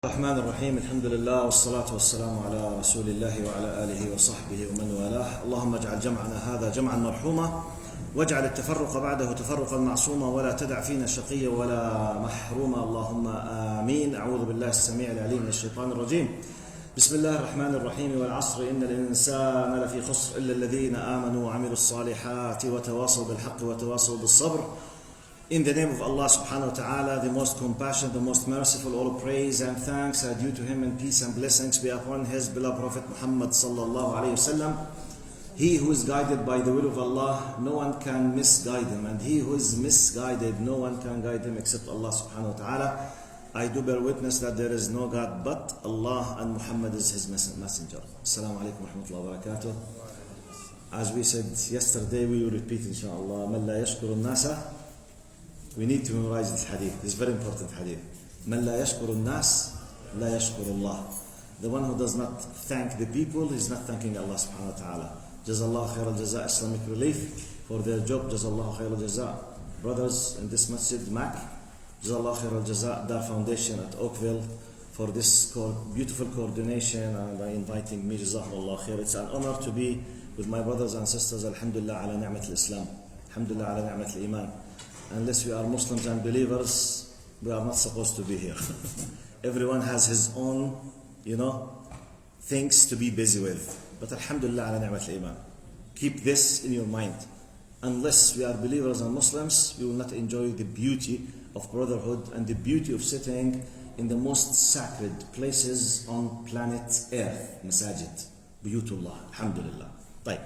الرحمن الرحيم الحمد لله والصلاة والسلام على رسول الله وعلى آله وصحبه ومن والاه. اللهم اجعل جمعنا هذا جمعا مرحوما واجعل التفرق بعده تفرقا معصوما ولا تدع فينا شقيا ولا محروما. اللهم آمين. أعوذ بالله السميع العليم من الشيطان الرجيم. بسم الله الرحمن الرحيم. والعصر إن الإنسان لفي خسر إلا الذين آمنوا وعملوا الصالحات وتواصوا بالحق وتواصوا بالصبر. In the name of Allah subhanahu wa ta'ala, the most compassionate, the most merciful, all praise and thanks are due to Him, and peace and blessings be upon His beloved Prophet Muhammad sallallahu alayhi wasallam. He who is guided by the will of Allah, no one can misguide him, and he who is misguided, no one can guide him except Allah subhanahu wa ta'ala. I do bear witness that there is no God but Allah, and Muhammad is His messenger. Assalamu alaikum wa rahmatullahi wa barakatuh. As we said yesterday, we will repeat inshaAllah. Man la yashkuru nasa. We need to memorize this hadith. This is very important hadith. Man la yashkuru nas, la yashkuru Allah. The one who does not thank the people is not thanking Allah subhanahu wa ta'ala. Jazallahu khair al-jaza Islamic Relief for their job. Jazallahu khair al-jaza brothers in this masjid, MAC. Jazallahu khair al-jaza Dar Foundation at Oakville for this beautiful coordination and by inviting me. Jazahullah khair. It's an honor to be with my brothers and sisters. Alhamdulillah ala ni'mat al-Islam. Alhamdulillah ala ni'mat al-Iman. Unless we are Muslims and believers, we are not supposed to be here. Everyone has his own, things to be busy with. But alhamdulillah ala ni'mat al-Iman. Keep this in your mind. Unless we are believers and Muslims, we will not enjoy the beauty of brotherhood and the beauty of sitting in the most sacred places on planet Earth, Masajid, Buyutullah, alhamdulillah. Right.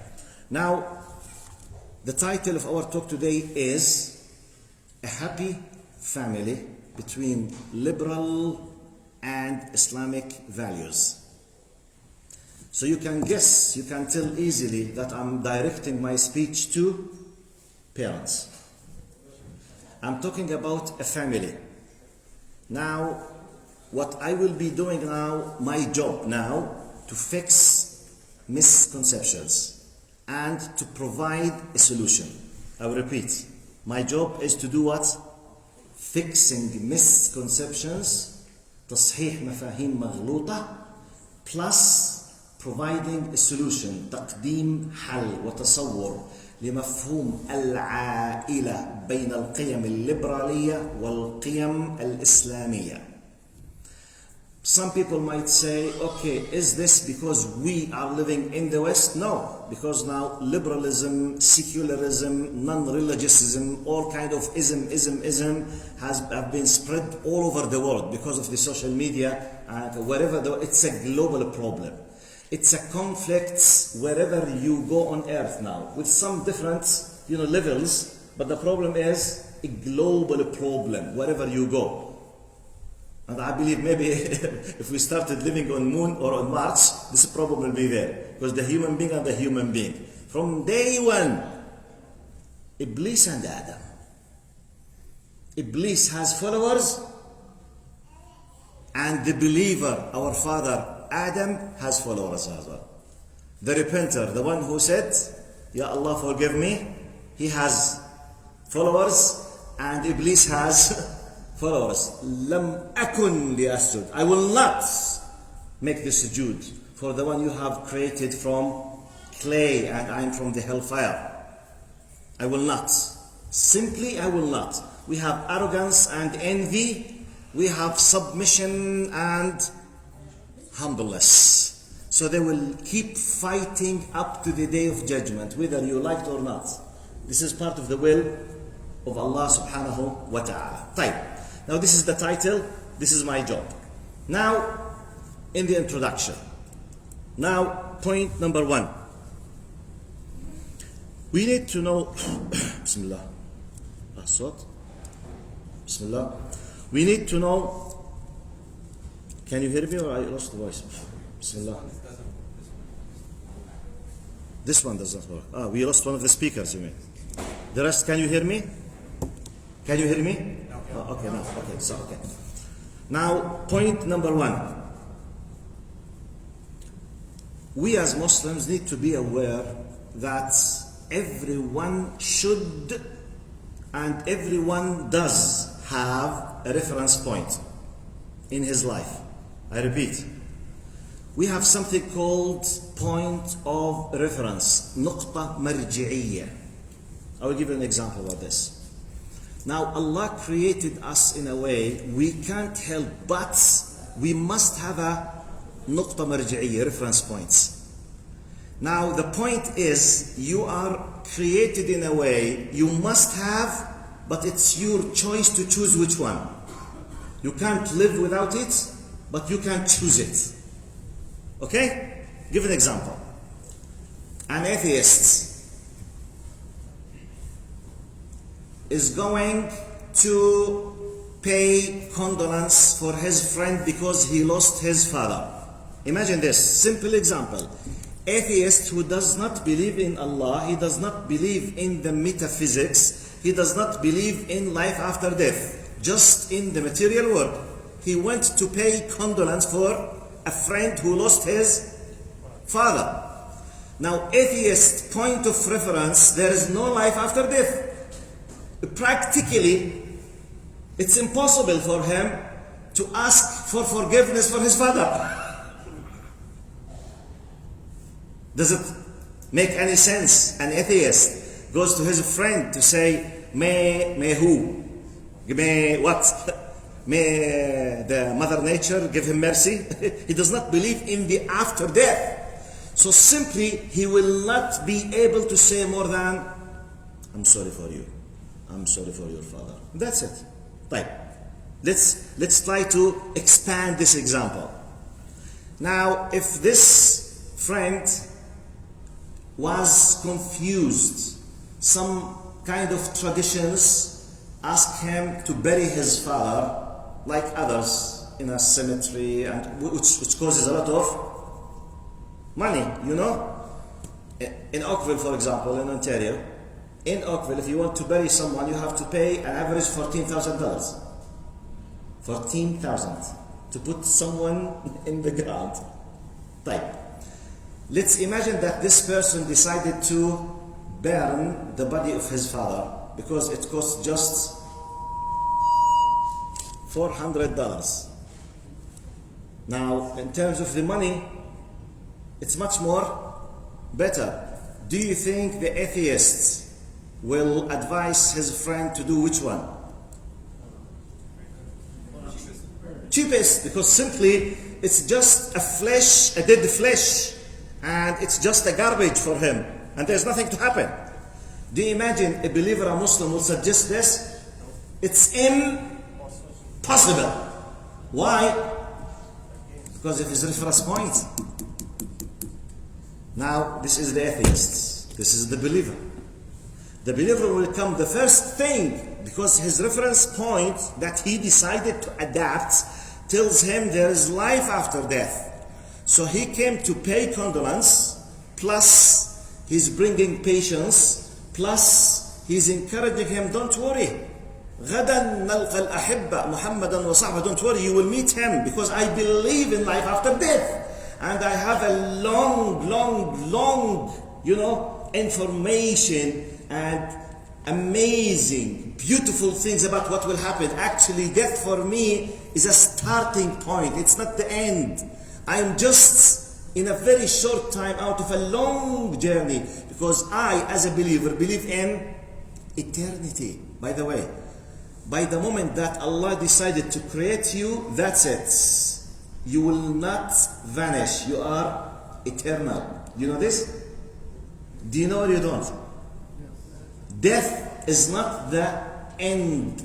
Now, the title of our talk today is a happy family between liberal and Islamic values. So you can guess, you can tell easily that I'm directing my speech to parents. I'm talking about a family. Now, what I will be doing now, my job now, to fix misconceptions and to provide a solution. I will repeat. My job is to do what? Fixing misconceptions, تصحيح مفاهيم مغلوطة, plus providing a solution, تقديم حل وتصور لمفهوم العائلة بين القيم الليبرالية والقيم الإسلامية. Some people might say, okay, is this because we are living in the West? No, because now liberalism, secularism, non-religiousism, all kind of ism have been spread all over the world because of the social media and wherever. It's a global problem. It's a conflict wherever you go on earth now, with some different levels, but the problem is a global problem wherever you go. And I believe maybe if we started living on Moon or on Mars, this problem will be there. Because the human being and the human being. From day one, Iblis and Adam. Iblis has followers, and the believer, our father Adam, has followers as well. The repenter, the one who said, Ya Allah forgive me, he has followers, and Iblis has followers. Lam akun li asjud. I will not make the sujood for the one you have created from clay, and I am from the hellfire. I will not. Simply, I will not. We have arrogance and envy. We have submission and humbleness. So they will keep fighting up to the day of judgment, whether you like it or not. This is part of the will of Allah subhanahu wa ta'ala. Type. Now this is the title, this is my job. Now, in the introduction. Now, point number 1. We need to know, Bismillah. Bismillah. We need to know, can you hear me or I lost the voice? Bismillah. This one does not work. We lost one of the speakers, you mean. The rest, can you hear me? Can you hear me? Okay, no, okay, so okay. Now, point number 1. We as Muslims need to be aware that everyone should and everyone does have a reference point in his life. I repeat, we have something called point of reference, نقطة مرجعية. I will give you an example of this. Now, Allah created us in a way we can't help but we must have a نقطة مرجعية, reference points. Now, the point is you are created in a way you must have, but it's your choice to choose which one. You can't live without it, but you can choose it. Okay? Give an example. An atheist is going to pay condolence for his friend because he lost his father. Imagine this, simple example. Atheist who does not believe in Allah, he does not believe in the metaphysics, he does not believe in life after death, just in the material world. He went to pay condolence for a friend who lost his father. Now, atheist point of reference, there is no life after death. Practically, it's impossible for him to ask for forgiveness for his father. Does it make any sense? An atheist goes to his friend to say, may who? May what? May the Mother Nature give him mercy? He does not believe in the after death. So simply, he will not be able to say more than, I'm sorry for you. I'm sorry for your father. That's it. Right. Let's try to expand this example. Now, if this friend was confused, some kind of traditions ask him to bury his father like others in a cemetery, and which causes a lot of money, you know. In Oakville, for example, in Ontario, in Oakville, if you want to bury someone, you have to pay an average $14,000. $14,000 to put someone in the ground. Right. Let's imagine that this person decided to burn the body of his father because it costs just $400. Now, in terms of the money, it's much more better. Do you think the atheist will advise his friend to do which one? Cheapest, because simply it's just a dead flesh, and it's just a garbage for him, and there's nothing to happen. Do you imagine a believer, a Muslim, will suggest this? It's impossible. Why? Because of his reference point. Now, this is the atheist. This is the believer. The believer will come the first thing, because his reference point that he decided to adapt tells him there is life after death. So he came to pay condolence, plus he's bringing patience, plus he's encouraging him, don't worry. غدا نلقى الأحبة محمدا وصحبه. Don't worry, you will meet him, because I believe in life after death. And I have a long, information and amazing, beautiful things about what will happen. Actually, death for me is a starting point. It's not the end. I am just in a very short time out of a long journey, because I, as a believer, believe in eternity. By the way, by the moment that Allah decided to create you, that's it. You will not vanish. You are eternal. You know this? Do you know or you don't? Death is not the end.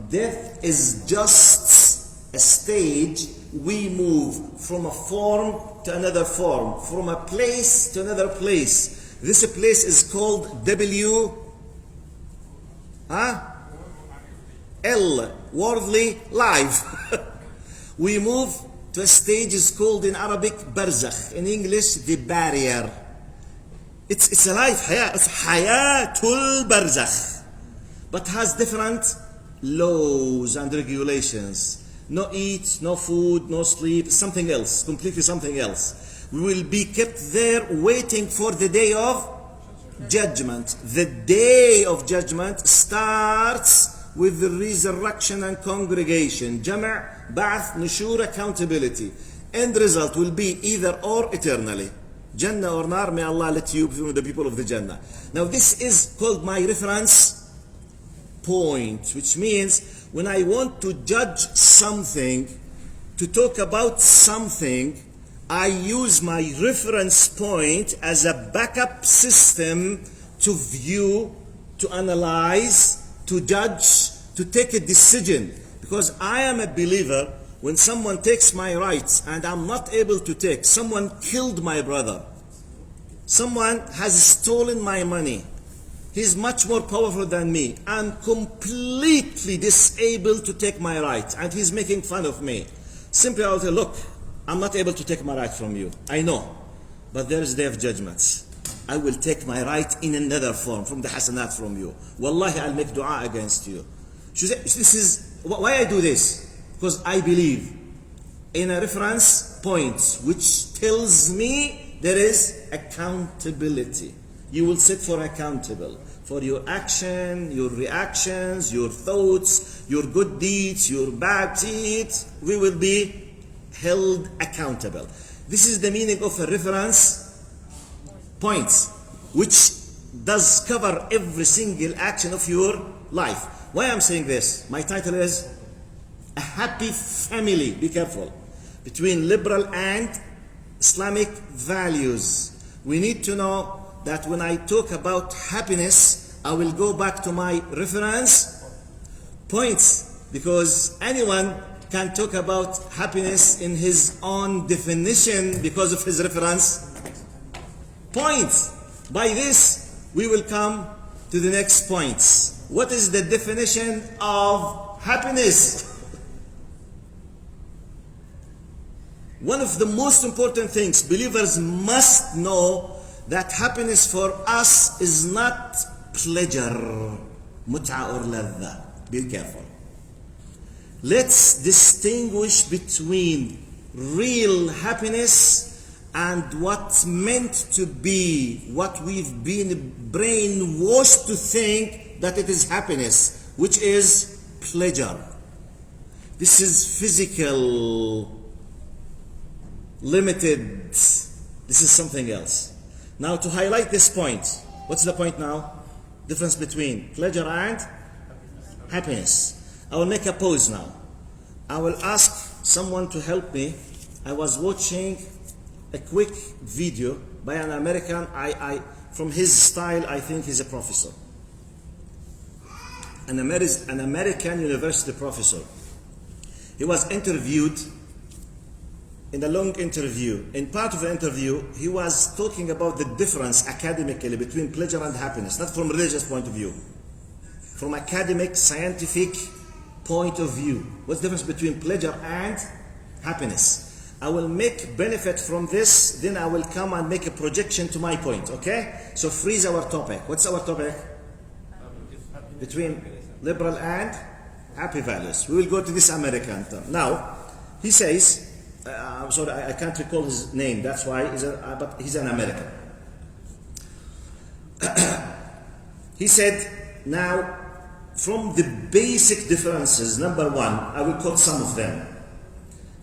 Death is just a stage. We move from a form to another form, from a place to another place. This place is called L, worldly life. We move to a stage is called in Arabic barzakh, in English the barrier. It's a life, it's hayatul barzakh, but has different laws and regulations. No eat, no food, no sleep, something else, completely something else. We will be kept there waiting for the day of judgment. The day of judgment starts with the resurrection and congregation. Jama', ba'ath, nushur, accountability. End result will be either or eternally. Jannah or nar, may Allah let you be the people of the Jannah. Now this is called my reference point, which means when I want to judge something, to talk about something, I use my reference point as a backup system to view, to analyze, to judge, to take a decision. Because I am a believer, when someone takes my rights and I'm not able to take, someone killed my brother, someone has stolen my money, he's much more powerful than me, I'm completely disabled to take my right, and he's making fun of me. Simply I will say, look, I'm not able to take my right from you, I know, but there is day of judgment. I will take my right in another form, from the hasanat from you. Wallahi, I'll make dua against you. This is why I do this. Because I believe in a reference point which tells me there is accountability. You will sit for accountable for your action, your reactions, your thoughts, your good deeds, your bad deeds. We will be held accountable. This is the meaning of a reference point, which does cover every single action of your life. Why I'm saying this? My title is A Happy Family. Be careful. Between liberal and Islamic values. We need to know that when I talk about happiness, I will go back to my reference points, because anyone can talk about happiness in his own definition because of his reference points. By this, we will come to the next points. What is the definition of happiness? One of the most important things believers must know, that happiness for us is not pleasure, mut'a or ladha. Be careful. Let's distinguish between real happiness and what's meant to be, what we've been brainwashed to think that it is happiness, which is pleasure. This is physical, limited. This is something else. Now, to highlight this point, what's the point now? Difference between pleasure and happiness. I will make a pause now. I will ask someone to help me. I was watching a quick video by an American. From his style, I think he's a professor. An American university professor. He was interviewed in a long interview. In part of the interview, he was talking about the difference academically between pleasure and happiness, not from a religious point of view, from academic, scientific point of view. What's the difference between pleasure and happiness? I will make benefit from this, then I will come and make a projection to my point, okay? So freeze our topic. What's our topic? Between liberal and happy values. We will go to this American term. Now, he says, I'm sorry, I can't recall his name, that's why, but he's an American. He said, now, from the basic differences, number one, I will quote some of them.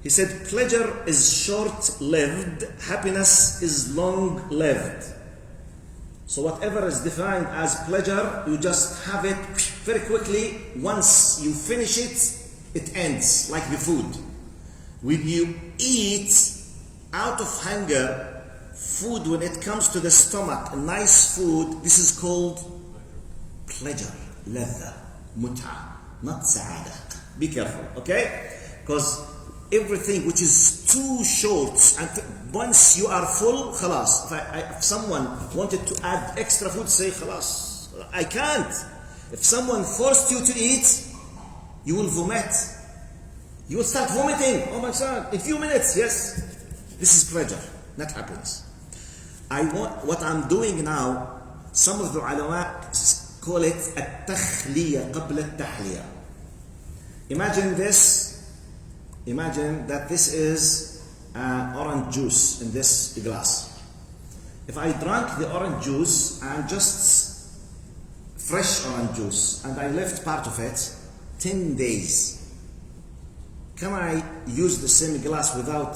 He said, pleasure is short-lived, happiness is long-lived. So whatever is defined as pleasure, you just have it very quickly. Once you finish it, it ends, like the food. When you eat out of hunger, food, when it comes to the stomach, a nice food, this is called pleasure, ladha, mut'a, not sa'ada. Be careful, okay? Because everything which is too short, and once you are full, khalas. If someone wanted to add extra food, say khalas. I can't. If someone forced you to eat, you will vomit. You will start vomiting. Oh my God, in a few minutes, yes. This is pleasure, not happiness. What I'm doing now, some of the ulama call it التخلية قبل التحلية. Imagine this. Imagine that this is orange juice in this glass. If I drank the orange juice and just fresh orange juice and I left part of it, 10 days. Can I use the same glass without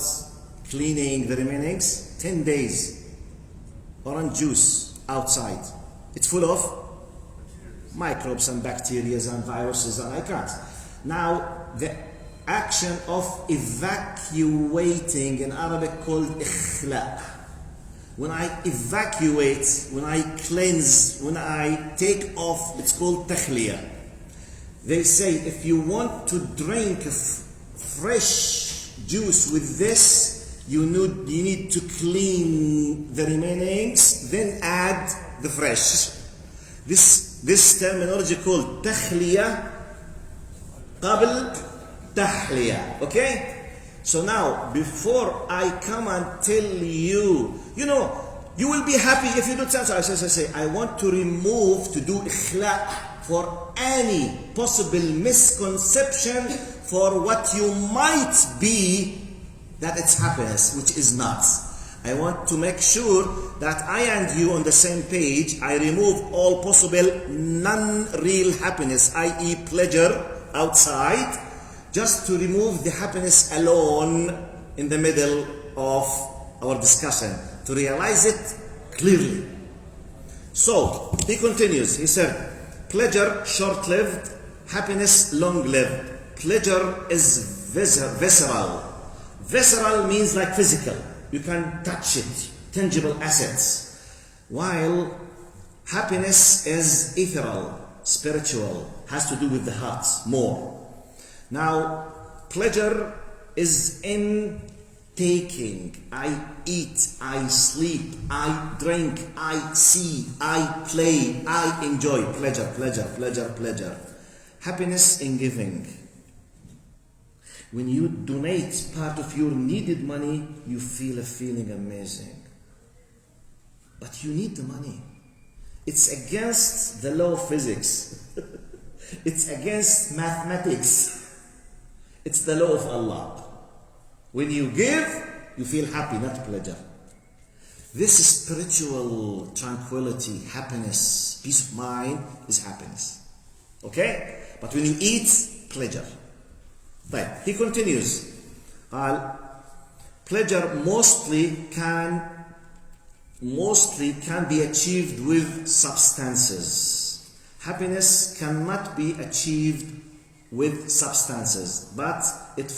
cleaning the remainings? 10 days. Orange juice outside. It's full of microbes and bacteria and viruses, and I can't. Now, the action of evacuating in Arabic called ikhla. When I evacuate, when I cleanse, when I take off, it's called takhliya. They say if you want to drink fresh juice with this, you need to clean the remainings, then add the fresh. This terminology called takhliya qabl tahliya. Okay? So now, before I come and tell you, you will be happy if you do something. I say, I want to remove, to do ikhla for any possible misconception for what you might be that it's happiness, which is not. I want to make sure that I and you on the same page. I remove all possible non-real happiness, i.e. pleasure outside, just to remove the happiness alone in the middle of our discussion, to realize it clearly. So, he continues, he said, pleasure short-lived, happiness long-lived. Pleasure is visceral. Visceral means like physical. You can touch it, tangible assets. While happiness is ethereal, spiritual, has to do with the heart more. Now, pleasure is in taking. I eat, I sleep, I drink, I see, I play, I enjoy. Pleasure, pleasure, pleasure, pleasure. Happiness in giving. When you donate part of your needed money, you feel a feeling amazing. But you need the money. It's against the law of physics. It's against mathematics. It's the law of Allah. When you give, you feel happy, not pleasure. This is spiritual tranquility, happiness, peace of mind is happiness. Okay? But when you eat, pleasure. Right. He continues. Pleasure mostly can be achieved with substances. Happiness cannot be achieved with substances, but it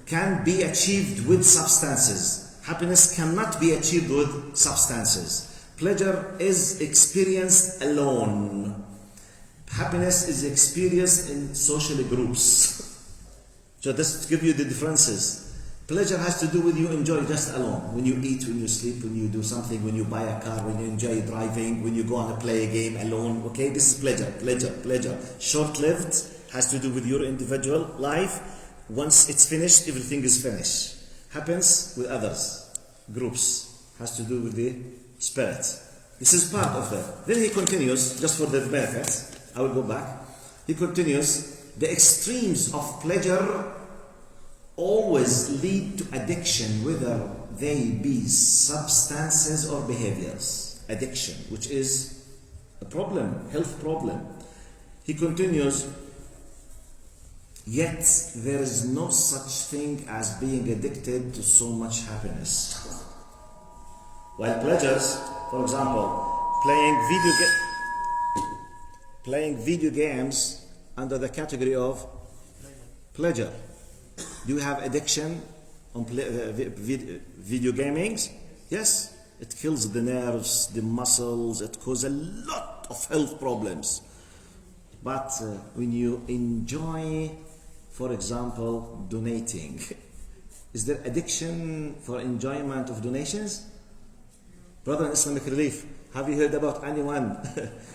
can be achieved with substances. Happiness cannot be achieved with substances. Pleasure is experienced alone. Happiness is experienced in social groups. So just to give you the differences. Pleasure has to do with you enjoy just alone. When you eat, when you sleep, when you do something, when you buy a car, when you enjoy driving, when you go and play a game alone. Okay, this is pleasure, pleasure, pleasure. Short-lived, has to do with your individual life. Once it's finished, everything is finished. Happens with others, groups, has to do with the spirit. This is part of that. Then he continues, just for the benefit, I will go back. He continues, the extremes of pleasure always lead to addiction, whether they be substances or behaviors. Addiction, which is a problem, health problem. He continues, yet there is no such thing as being addicted to so much happiness. While pleasures, for example, playing video games under the category of pleasure. Do you have addiction on video gaming? Yes, it kills the nerves, the muscles, it causes a lot of health problems. But when you enjoy, for example, donating, is there addiction for enjoyment of donations? Brother in Islamic Relief, have you heard about anyone?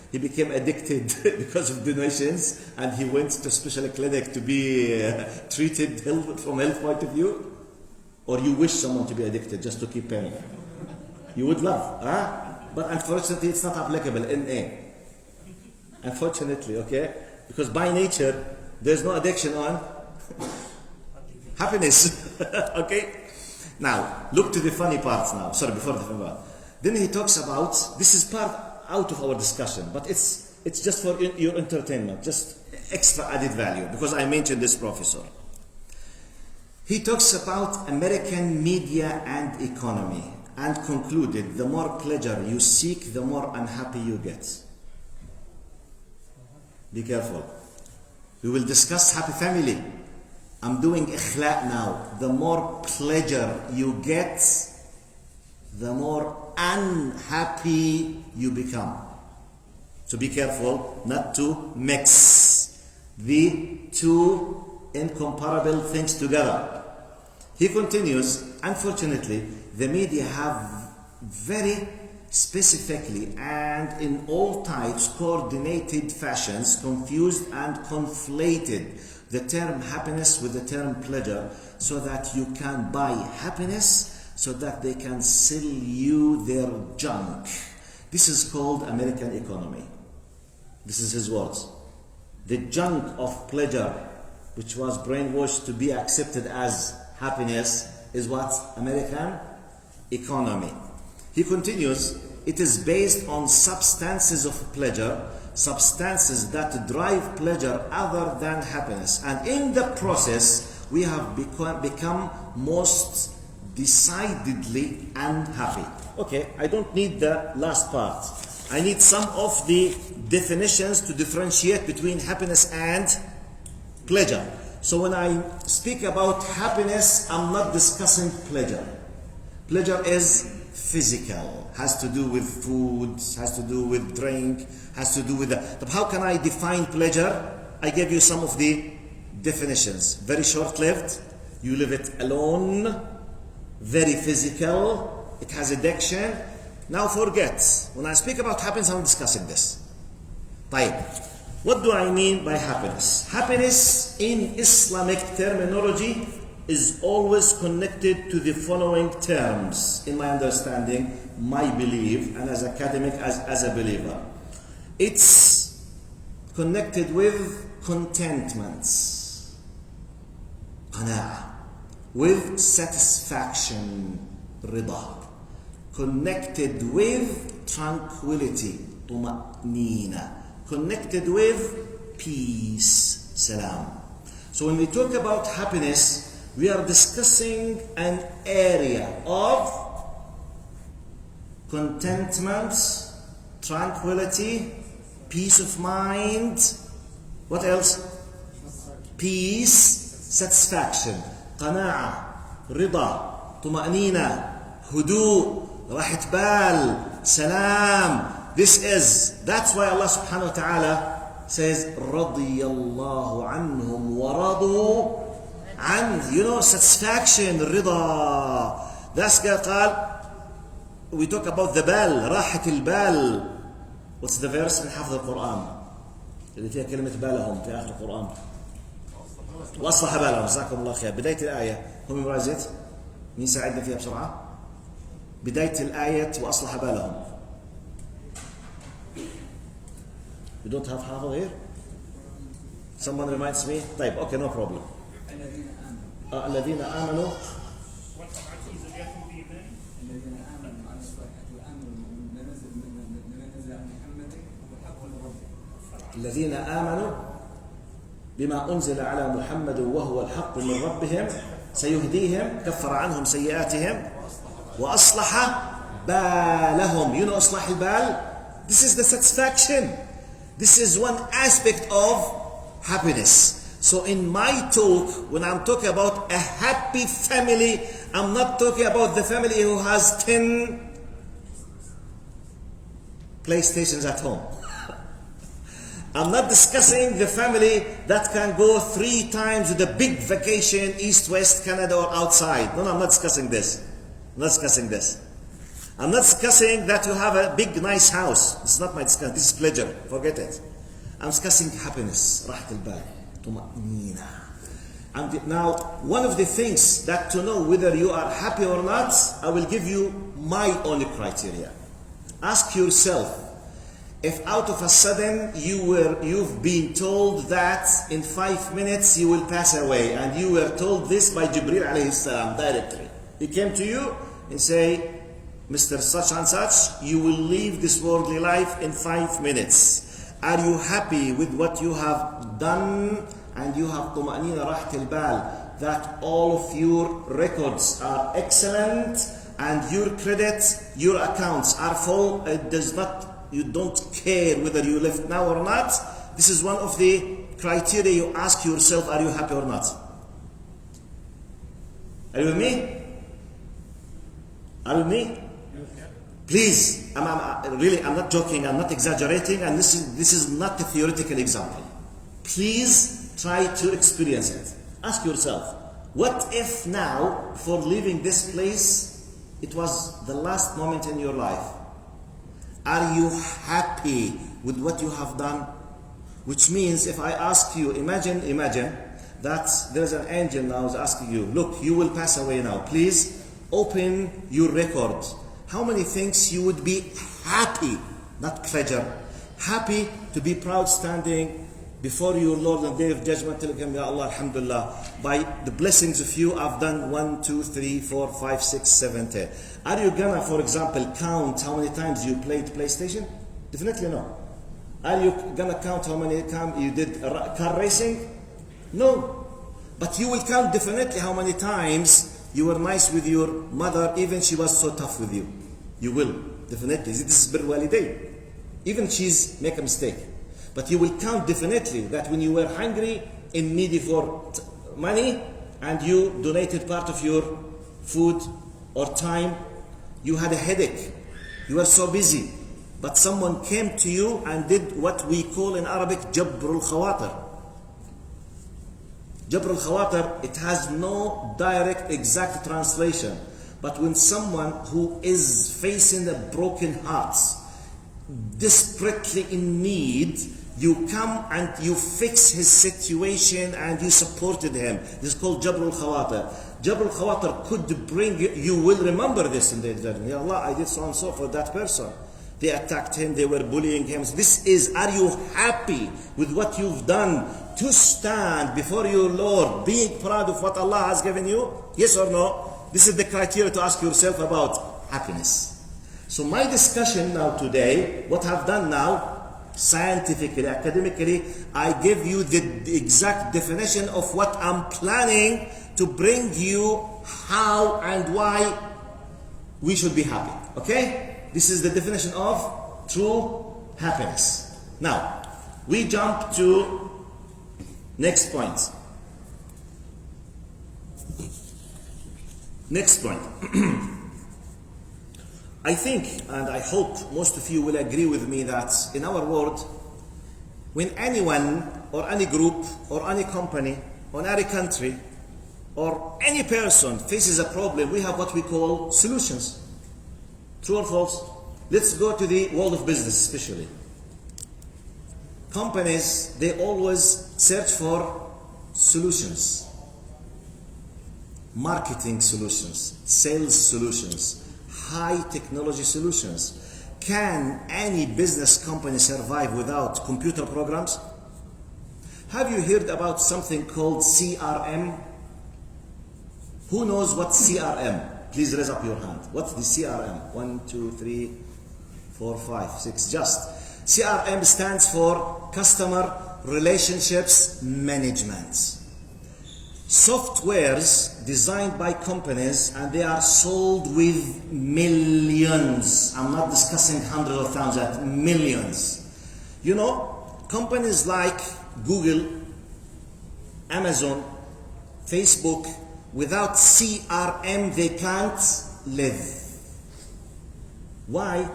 He became addicted because of donations and he went to a special clinic to be treated from health point of view? Or you wish someone to be addicted just to keep paying? You would love, huh? But unfortunately it's not applicable, AL-NAE. Unfortunately, okay? Because by nature, there's no addiction on happiness, okay? Now, look to the funny part now. Sorry, before the funny part. Then he talks about, this is part, out of our discussion, but it's just for your entertainment, just extra added value, because I mentioned this professor. He talks about American media and economy and concluded, the more pleasure you seek, the more unhappy you get. Be careful. We will discuss happy family. I'm doing ikhlaq now. The more pleasure you get, the more unhappy you become. So be careful not to mix the two incomparable things together. He continues, unfortunately, the media have very specifically and in all types coordinated fashions confused and conflated the term happiness with the term pleasure, so that you can buy happiness, so that they can sell you their junk. This is called American economy. This is his words. The junk of pleasure, which was brainwashed to be accepted as happiness, is what? American economy. He continues, it is based on substances of pleasure, substances that drive pleasure other than happiness. And in the process, we have become most decidedly unhappy. Okay, I don't need the last part. I need some of the definitions to differentiate between happiness and pleasure. So when I speak about happiness, I'm not discussing pleasure. Pleasure is physical, has to do with food, has to do with drink, has to do with that. But how can I define pleasure? I gave you some of the definitions. Very short-lived, you live it alone, very physical, it has addiction. Now forget, when I speak about happiness, I'm discussing this. طيب, what do I mean by happiness? Happiness in Islamic terminology is always connected to the following terms, in my understanding, my belief, and as academic, as a believer. It's connected with contentment, qana'a, with satisfaction, rida, connected with tranquility, tuma'nina, connected with peace, salam. So when we talk about happiness, we are discussing an area of contentment, tranquility, peace of mind. What else? Peace, satisfaction, qana'a, rida, tuma'nina, hudu, rahat bal, salam. That's why Allah subhanahu wa ta'ala says, radiyallahu anhum wa radu an, satisfaction, rida. That's قال, we talk about the bal, راحة البال. What's the verse من حفظ القرآن اللي فيها كلمة بالهم في آخر القرآن؟ وأصلح بالهم. جزاكم الله خير. بداية الآية هم مراجعة مين ساعدنا فيها بسرعة؟ بداية الآية وأصلح بالهم. You don't have حافظ here? Someone reminds me? طيب, okay, no problem. الذين آمنوا الذين آمنوا بما أنزل على محمد وهو الحق من ربهم سيهديهم كفر عنهم سيئاتهم وأصلح بالهم. إصلاح البال? This is the satisfaction. This is one aspect of happiness. So in my talk, when I'm talking about a happy family, I'm not talking about the family who has 10 PlayStations at home. I'm not discussing the family that can go 3 times to the big vacation, east, west, Canada, or outside. No, I'm not discussing this. I'm not discussing this. I'm not discussing that you have a big, nice house. This is not my discussion. This is pleasure. Forget it. I'm discussing happiness. راحة البال. طمأنينة. And now, one of the things that to know whether you are happy or not, I will give you my own criteria. Ask yourself, if out of a sudden you've been told that in 5 minutes you will pass away, and you were told this by Jibreel alayhi salam directly. He came to you and say, Mr. Such and such, you will leave this worldly life in 5 minutes. Are you happy with what you have done? And you have طمأنينة راحة البال that all of your records are excellent and your credit, your accounts are full. It does not, you don't care whether you left now or not. This is one of the criteria you ask yourself, are you happy or not? Are you with me? Are you with me? Please, I'm not joking, I'm not exaggerating, and this is not a theoretical example. Please try to experience it. Ask yourself, what if now, before leaving this place, it was the last moment in your life? Are you happy with what you have done? Which means if I ask you, imagine that there's an angel now is asking you, look, you will pass away now. Please open your record. How many things you would be happy, not pleasure, happy to be proud standing before your Lord on the day of judgment, telling him, Ya Allah, alhamdulillah, by the blessings of you, I've done 1, 2, 3, 4, 5, 6, 7, 10. Are you gonna, for example, count how many times you played PlayStation? Definitely no. Are you gonna count how many times you did car racing? No. But you will count definitely how many times you were nice with your mother, even she was so tough with you. You will, definitely. This is bir walidain. Even she's make a mistake. But you will count definitely that when you were hungry and needy for money and you donated part of your food or time, you had a headache, you were so busy, but someone came to you and did what we call in Arabic Jabrul Khawatir. Jabrul Khawatir, it has no direct exact translation, but when someone who is facing a broken heart, desperately in need, you come and you fix his situation and you supported him. This is called Jabrul Khawatir. Jabrul Khawatir could bring you will remember this in the judgment. Ya Allah, I did so and so for that person. They attacked him, they were bullying him. This is, are you happy with what you've done to stand before your Lord, being proud of what Allah has given you? Yes or no? This is the criteria to ask yourself about happiness. So my discussion now today, what I've done now, scientifically, academically, I give you the exact definition of what I'm planning to bring you how and why we should be happy. Okay? This is the definition of true happiness. Now, we jump to next point. Next point. I think, and I hope most of you will agree with me, that in our world, when anyone or any group or any company or any country or any person faces a problem, we have what we call solutions. True or false? Let's go to the world of business especially. Companies, they always search for solutions. Marketing solutions, sales solutions, high technology solutions. Can any business company survive without computer programs? Have you heard about something called CRM? Who knows what CRM? Please raise up your hand. What's the CRM? 1, 2, 3, 4, 5, 6. Just. CRM stands for Customer Relationships Management. Softwares designed by companies, and they are sold with millions. I'm not discussing hundreds of thousands, millions. You know, companies like Google, Amazon, Facebook, without CRM they can't live. Why?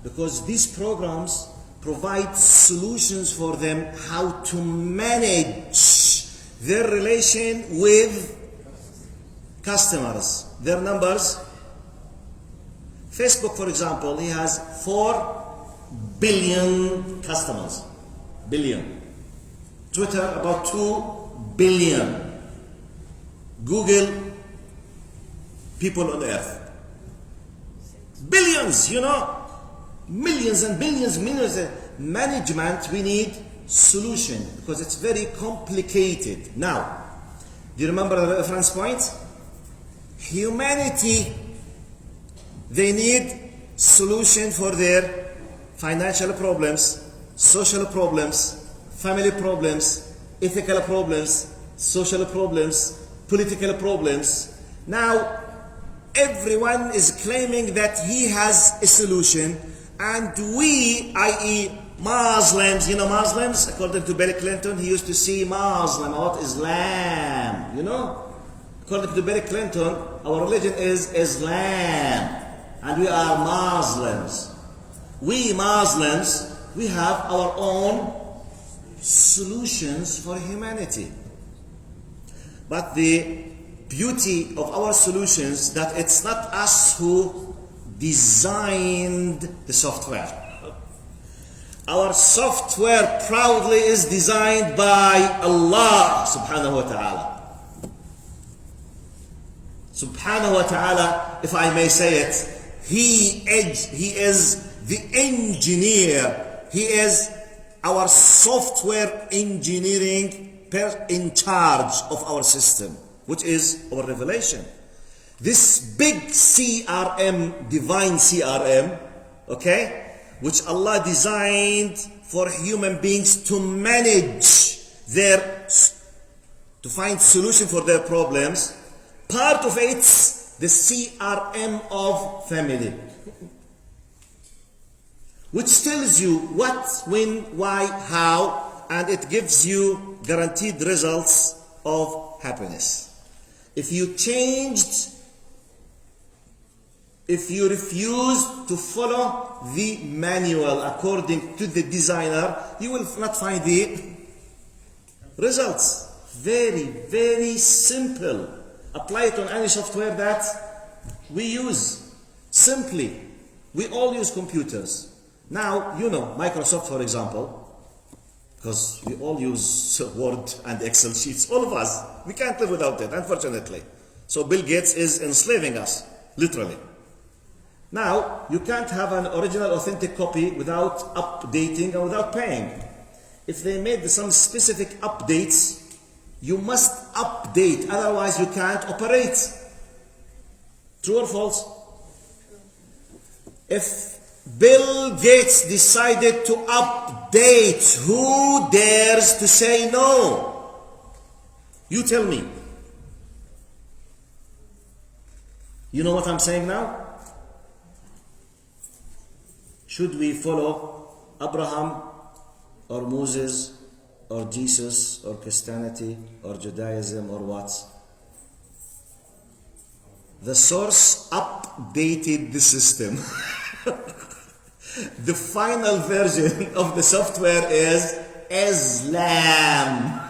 Because these programs provide solutions for them how to manage their relation with customers, their numbers. Facebook, for example, he has 4 billion customers. Billion. Twitter, about 2 billion. Google, people on earth. Billions, you know. Millions and billions, millions. Management, we need solution because it's very complicated. Now, do you remember the reference point? Humanity, They need solution for their financial problems, social problems, family problems, ethical problems, social problems, political problems. Now, everyone is claiming that he has a solution, and we, i.e. Muslims, you know Muslims, according to Bill Clinton, he used to see Muslim about Islam, you know? According to Bill Clinton, our religion is Islam, and we are Muslims. We Muslims, we have our own solutions for humanity. But the beauty of our solutions that it's not us who designed the software. Our software proudly is designed by Allah subhanahu wa ta'ala. Subhanahu wa ta'ala, if I may say it, He is the engineer. He is our software engineering in charge of our system, which is our revelation. This big CRM, divine CRM, okay, which Allah designed for human beings to manage to find solution for their problems. Part of it's the CRM of family, which tells you what, when, why, how, and it gives you guaranteed results of happiness. If you refuse to follow the manual according to the designer, you will not find the results. Very, very simple. Apply it on any software that we use. Simply. We all use computers. Now, you know, Microsoft, for example, because we all use Word and Excel sheets, all of us. We can't live without it, unfortunately. So Bill Gates is enslaving us, literally. Now, you can't have an original, authentic copy without updating and without paying. If they made some specific updates, you must update, otherwise you can't operate. True or false? If Bill Gates decided to update, who dares to say no? You tell me. You know what I'm saying now? Should we follow Abraham or Moses or Jesus or Christianity or Judaism or what? The source updated the system. The final version of the software is Islam.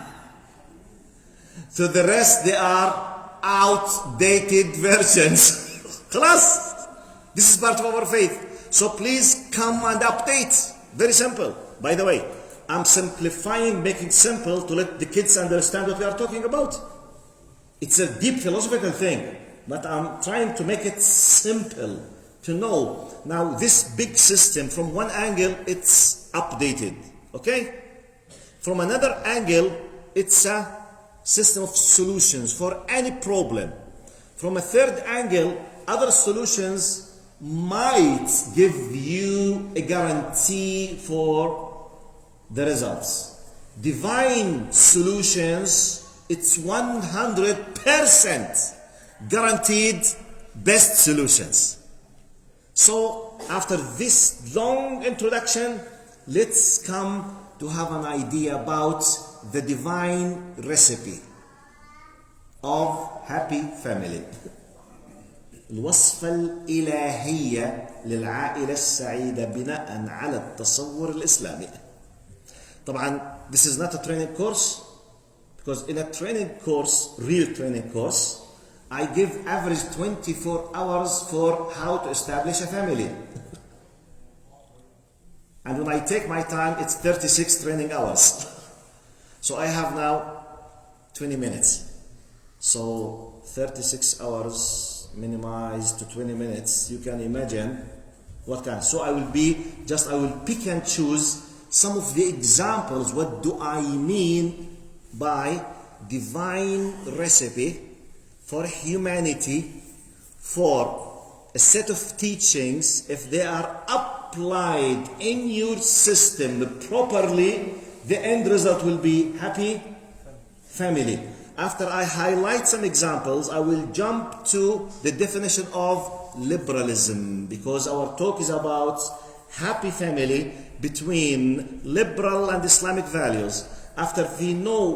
So the rest, they are outdated versions. Class, this is part of our faith. So please come and update. Very simple. By the way, I'm simplifying, making simple to let the kids understand what we are talking about. It's a deep philosophical thing, but I'm trying to make it simple to know. Now, this big system, from one angle, it's updated, okay? From another angle, it's a system of solutions for any problem. From a third angle, other solutions might give you a guarantee for the results. Divine solutions, it's 100% guaranteed best solutions. So after this long introduction, let's come to have an idea about the divine recipe of happy family. الوصفة الإلهية للعائلة السعيدة بناء على التصور الإسلامي. طبعا, this is not a training course, because in a training course, real training course, I give average 24 hours for how to establish a family. And when I take my time, it's 36 training hours. So I have now 20 minutes. So 36 hours minimized to 20 minutes, you can imagine what kind. So I will pick and choose some of the examples. What do I mean by divine recipe for humanity, for a set of teachings, if they are applied in your system properly, the end result will be happy family. After I highlight some examples, I will jump to the definition of liberalism, because our talk is about happy family between liberal and Islamic values. After we know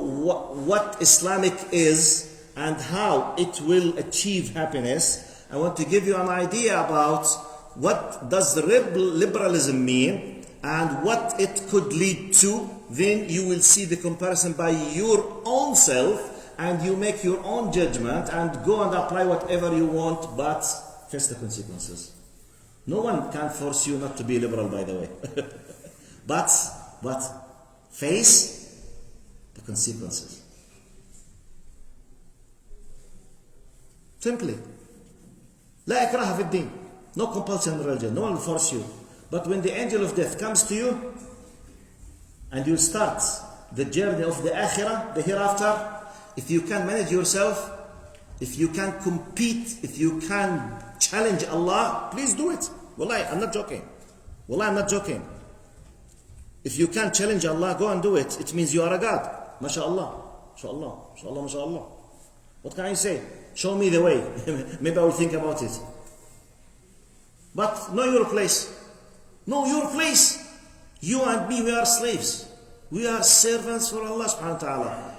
what Islamic is and how it will achieve happiness, I want to give you an idea about what does the liberalism mean and what it could lead to. Then you will see the comparison by your own self, and you make your own judgment and go and apply whatever you want, but face the consequences. No one can force you not to be liberal, by the way. but face the consequences. Simply. لا إكراه في الدين. No compulsion in religion. No one will force you. But when the angel of death comes to you and you start the journey of the akhirah, the hereafter, if you can manage yourself, if you can compete, if you can challenge Allah, please do it. Wallahi, I'm not joking. Wallahi, I'm not joking. If you can challenge Allah, go and do it. It means you are a God. MashaAllah. MashaAllah. MashaAllah. MashaAllah. What can I say? Show me the way. Maybe I will think about it. But know your place. Know your place. You and me, we are slaves. We are servants for Allah subhanahu wa ta'ala.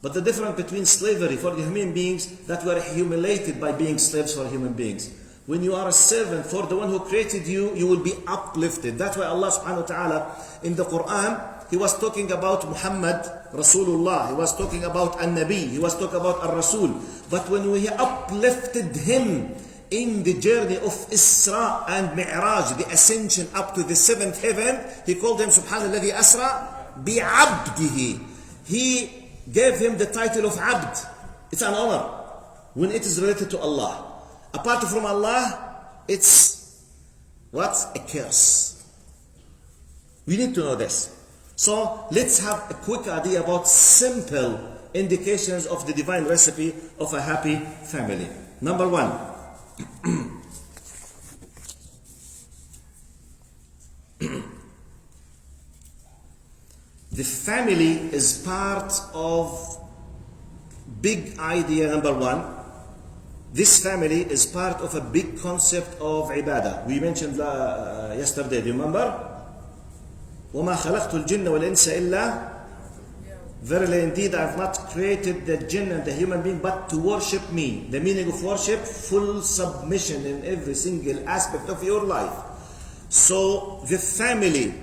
But the difference between slavery for the human beings, that we are humiliated by being slaves for human beings. When you are a servant for the one who created you, you will be uplifted. That's why Allah subhanahu wa ta'ala in the Quran, He was talking about Muhammad, Rasulullah. He was talking about An-Nabi. He was talking about Ar-Rasul. But when we uplifted him in the journey of Isra and Mi'raj, the ascension up to the seventh heaven, He called him Subhanalladhi Asra bi'abdihi. He gave him the title of Abd. It's an honor when it is related to Allah. Apart from Allah, it's what? A curse. We need to know this. So let's have a quick idea about simple indications of the divine recipe of a happy family. Number one. The family is part of big idea number one. This family is part of a big concept of ibadah. We mentioned yesterday, do you remember? وَمَا خَلَقْتُ الْجِنَّ وَالْإِنسَ إِلَّا. Verily indeed I have not created the jinn and the human being but to worship me. The meaning of worship, full submission in every single aspect of your life. So the family,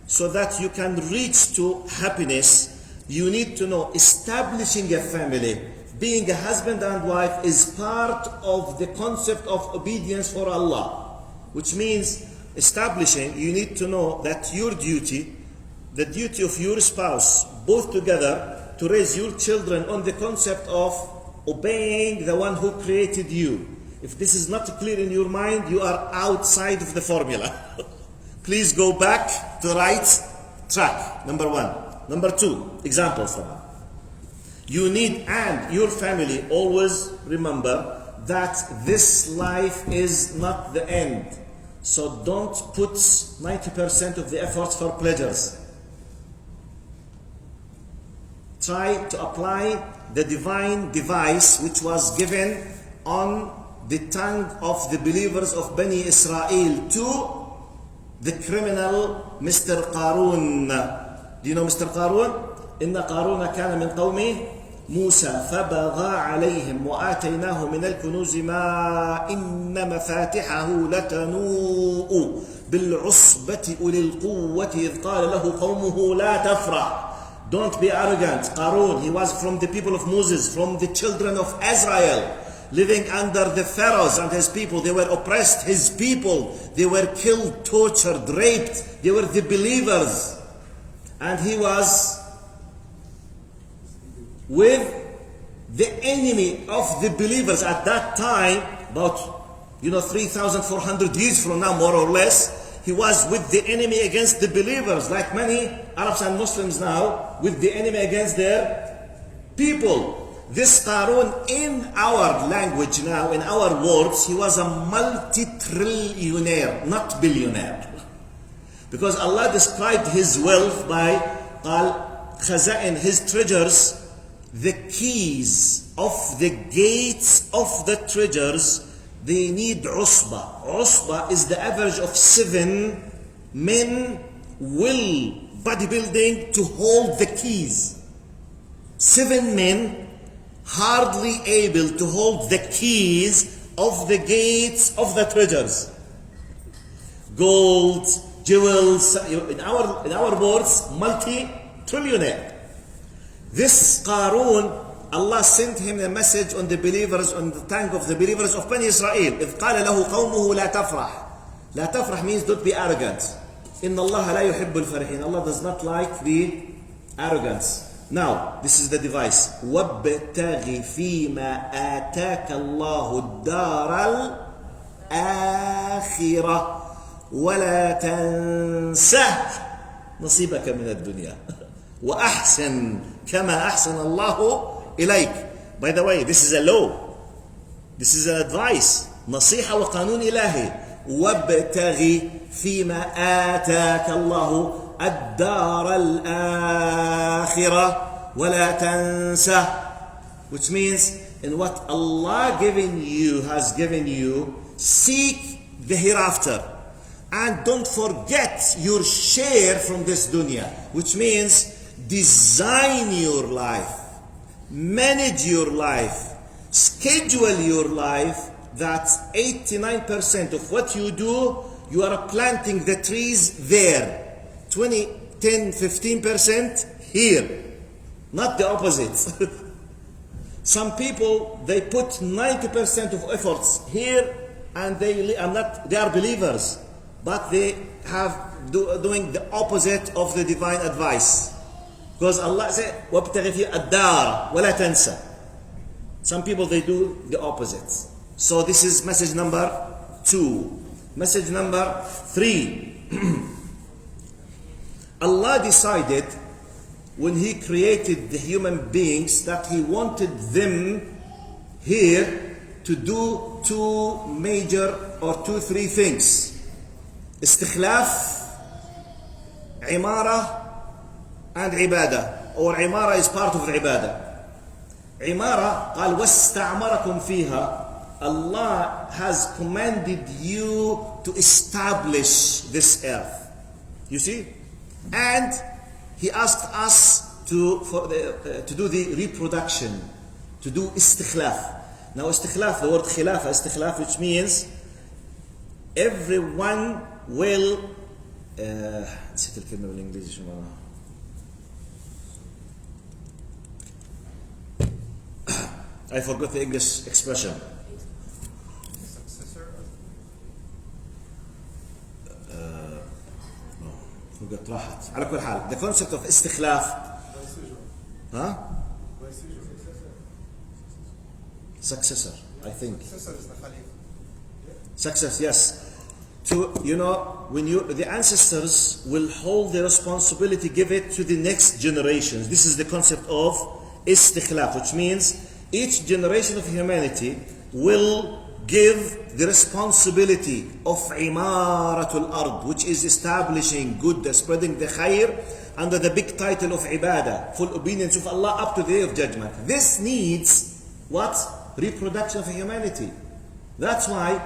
so that you can reach to happiness, you need to know establishing a family, being a husband and wife is part of the concept of obedience for Allah. Which means establishing, you need to know that your duty, the duty of your spouse, both together to raise your children on the concept of obeying the one who created you. If this is not clear in your mind, you are outside of the formula. Please go back to the right track. Number one. Number two, examples. You need, and your family, always remember that this life is not the end. So don't put 90% of the efforts for pleasures. Try to apply the divine device which was given on the tongue of the believers of Bani Israel to the criminal Mr. Qarun. Do you know Mr. Qarun? إن قارون كان من قوم موسى فبغى عليهم وآتيناه من الكنوز ما إن مفاتحه لتنوء بالعصبة أولي القوة إذ قال له قومه لا تفرح. Don't be arrogant. Qarun, he was from the people of Moses, from the children of Israel, living under the pharaohs and his people. They were oppressed, his people. They were killed, tortured, raped. They were the believers. And he was with the enemy of the believers at that time, about 3,400 years from now, more or less. He was with the enemy against the believers, like many Arabs and Muslims now, with the enemy against their people. this Qarun, in our language now, in our words, he was a multi-trillionaire, not billionaire. Because Allah described his wealth by قال خزائن, his treasures, the keys of the gates of the treasures, they need usba. Usba is the average of 7 men will bodybuilding to hold the keys. 7 men hardly able to hold the keys of the gates of the treasures. Gold, jewels, in our words, multi-trillionaire. This Qarun, Allah sent him a message on the believers, on the tongue of the believers of Bani Israel. إذ قال له قومه لا تفرح. لا تفرح means don't be arrogant. إن الله لا يحب الفرحين. Allah does not like the arrogance. Now, this is the device. وابتغ فيما آتاك الله الدار الآخرة ولا تنسى نصيبك من الدنيا وأحسن كما أحسن الله إليك. By the way, this is a law. This is an advice. نصيحة وقانون إلهي. وابتغ فيما آتاك الله الدار الآخرة ولا تنسى. Which means, in what Allah has given you, seek the hereafter. And don't forget your share from this dunya. Which means, design your life, manage your life, schedule your life, that 89% of what you do, you are planting the trees there. 10, 15% here. Not the opposite. Some people, they put 90% of efforts here, and they are believers, but they have doing the opposite of the divine advice. Because Allah said, وَابْتَغِ فِي الدَّارَ وَلَا تَنْسَى. Some people, they do the opposite. So this is message number 2. Message number 3. Allah decided when He created the human beings that He wanted them here to do 2 major or 2-3 things. Istikhlaf, Imara, and Ibadah. Or Imara is part of Ibadah. Imara, قال وَاسْتَعْمَرَكُمْ فِيهَا. Allah has commanded you to establish this earth. You see? And He asked us to do the reproduction, to do istikhlaf. Now istikhlaf, the word khilafa, istikhlaf, which means everyone will نسيت الكلمة بالإنجليزي شو معناها. I forgot the English expression. فقط راحت. على كل حال, the concept of استخلاف. Huh? Successor, I think. Success, yes. To, when the ancestors will hold the responsibility, give it to the next generations. This is the concept of istikhlaf, which means each generation of humanity will give the responsibility of imaratul ard, which is establishing good, spreading the khair, under the big title of ibadah, full obedience of Allah up to the day of judgment. This needs what? Reproduction of humanity. That's why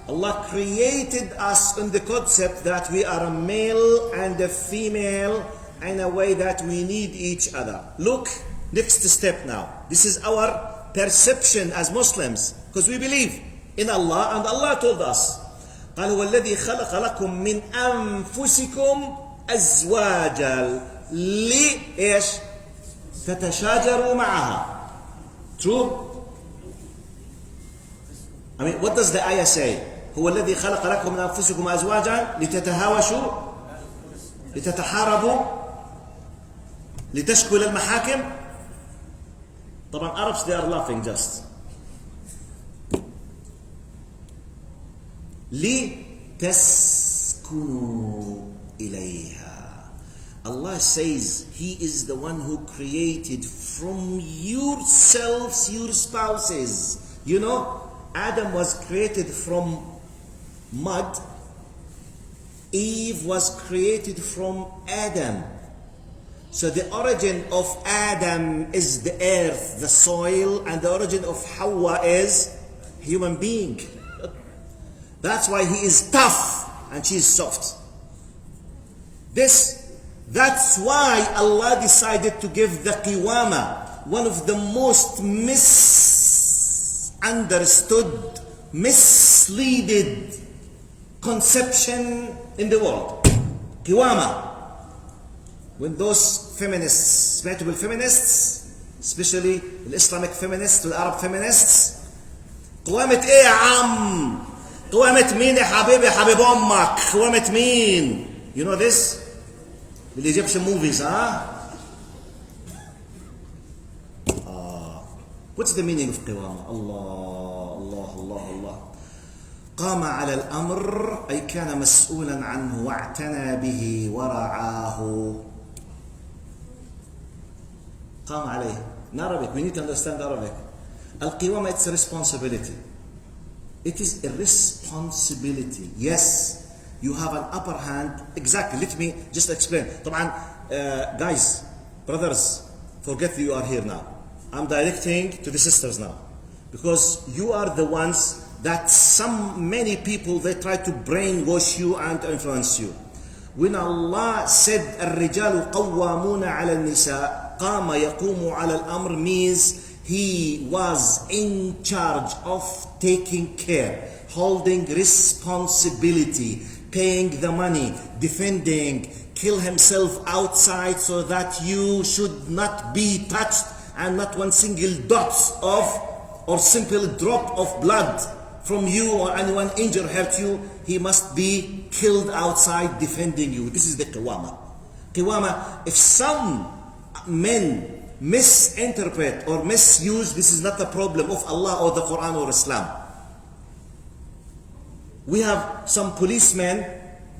Allah created us in the concept that we are a male and a female, in a way that we need each other. Look, next step now. This is our perception as Muslims, because we believe in Allah, and Allah told us, قال هو الذي خلق لكم من أنفسكم أزواجا لإيش تتشاجروا معها. True? I mean, what does the ayah say? هو الذي خلق لكم من أنفسكم أزواجا لتتهاوشوا لتتحاربوا لتشكوا للمحاكم. طبعا Arabs, they are laughing just. لتسكنوا إليها. Allah says He is the one who created from yourselves your spouses. You know, Adam was created from mud. Eve was created from Adam. So the origin of Adam is the earth, the soil, and the origin of Hawa is human being. That's why he is tough and she is soft. That's why Allah decided to give the qiwama, one of the most misunderstood, misleaded conception in the world. Qiwama. When those feminists, reputable feminists, especially the Islamic feminists, the Arab feminists, قوامة ايه يا عم؟ قوامة مين يا حبيبي حبيب امك؟ قوامة مين؟ You know this? The Egyptian movies, huh? What's the meaning of قوامة? Allah, Allah, Allah, Allah. قام على الأمر أي كان مسؤولا عنه واعتنى به ورعاه. قام عليه. In Arabic, we need to understand Arabic. Al-Qiwama, it's a responsibility. It is a responsibility. Yes, you have an upper hand. Exactly. Let me just explain. طبعا, guys, brothers, forget that you are here now. I'm directing to the sisters now. Because you are the ones that many people, they try to brainwash you and influence you. When Allah said, الرجال قوامون على النساء, قام يقوم على الأمر means he was in charge of taking care, holding responsibility, paying the money, defending, kill himself outside so that you should not be touched and not one single dot of or simple drop of blood from you or anyone injured, hurt you, he must be killed outside defending you. This is the qiwama. Qiwama, if some men misinterpret or misuse, this is not a problem of Allah or the Quran or Islam. We have some policemen,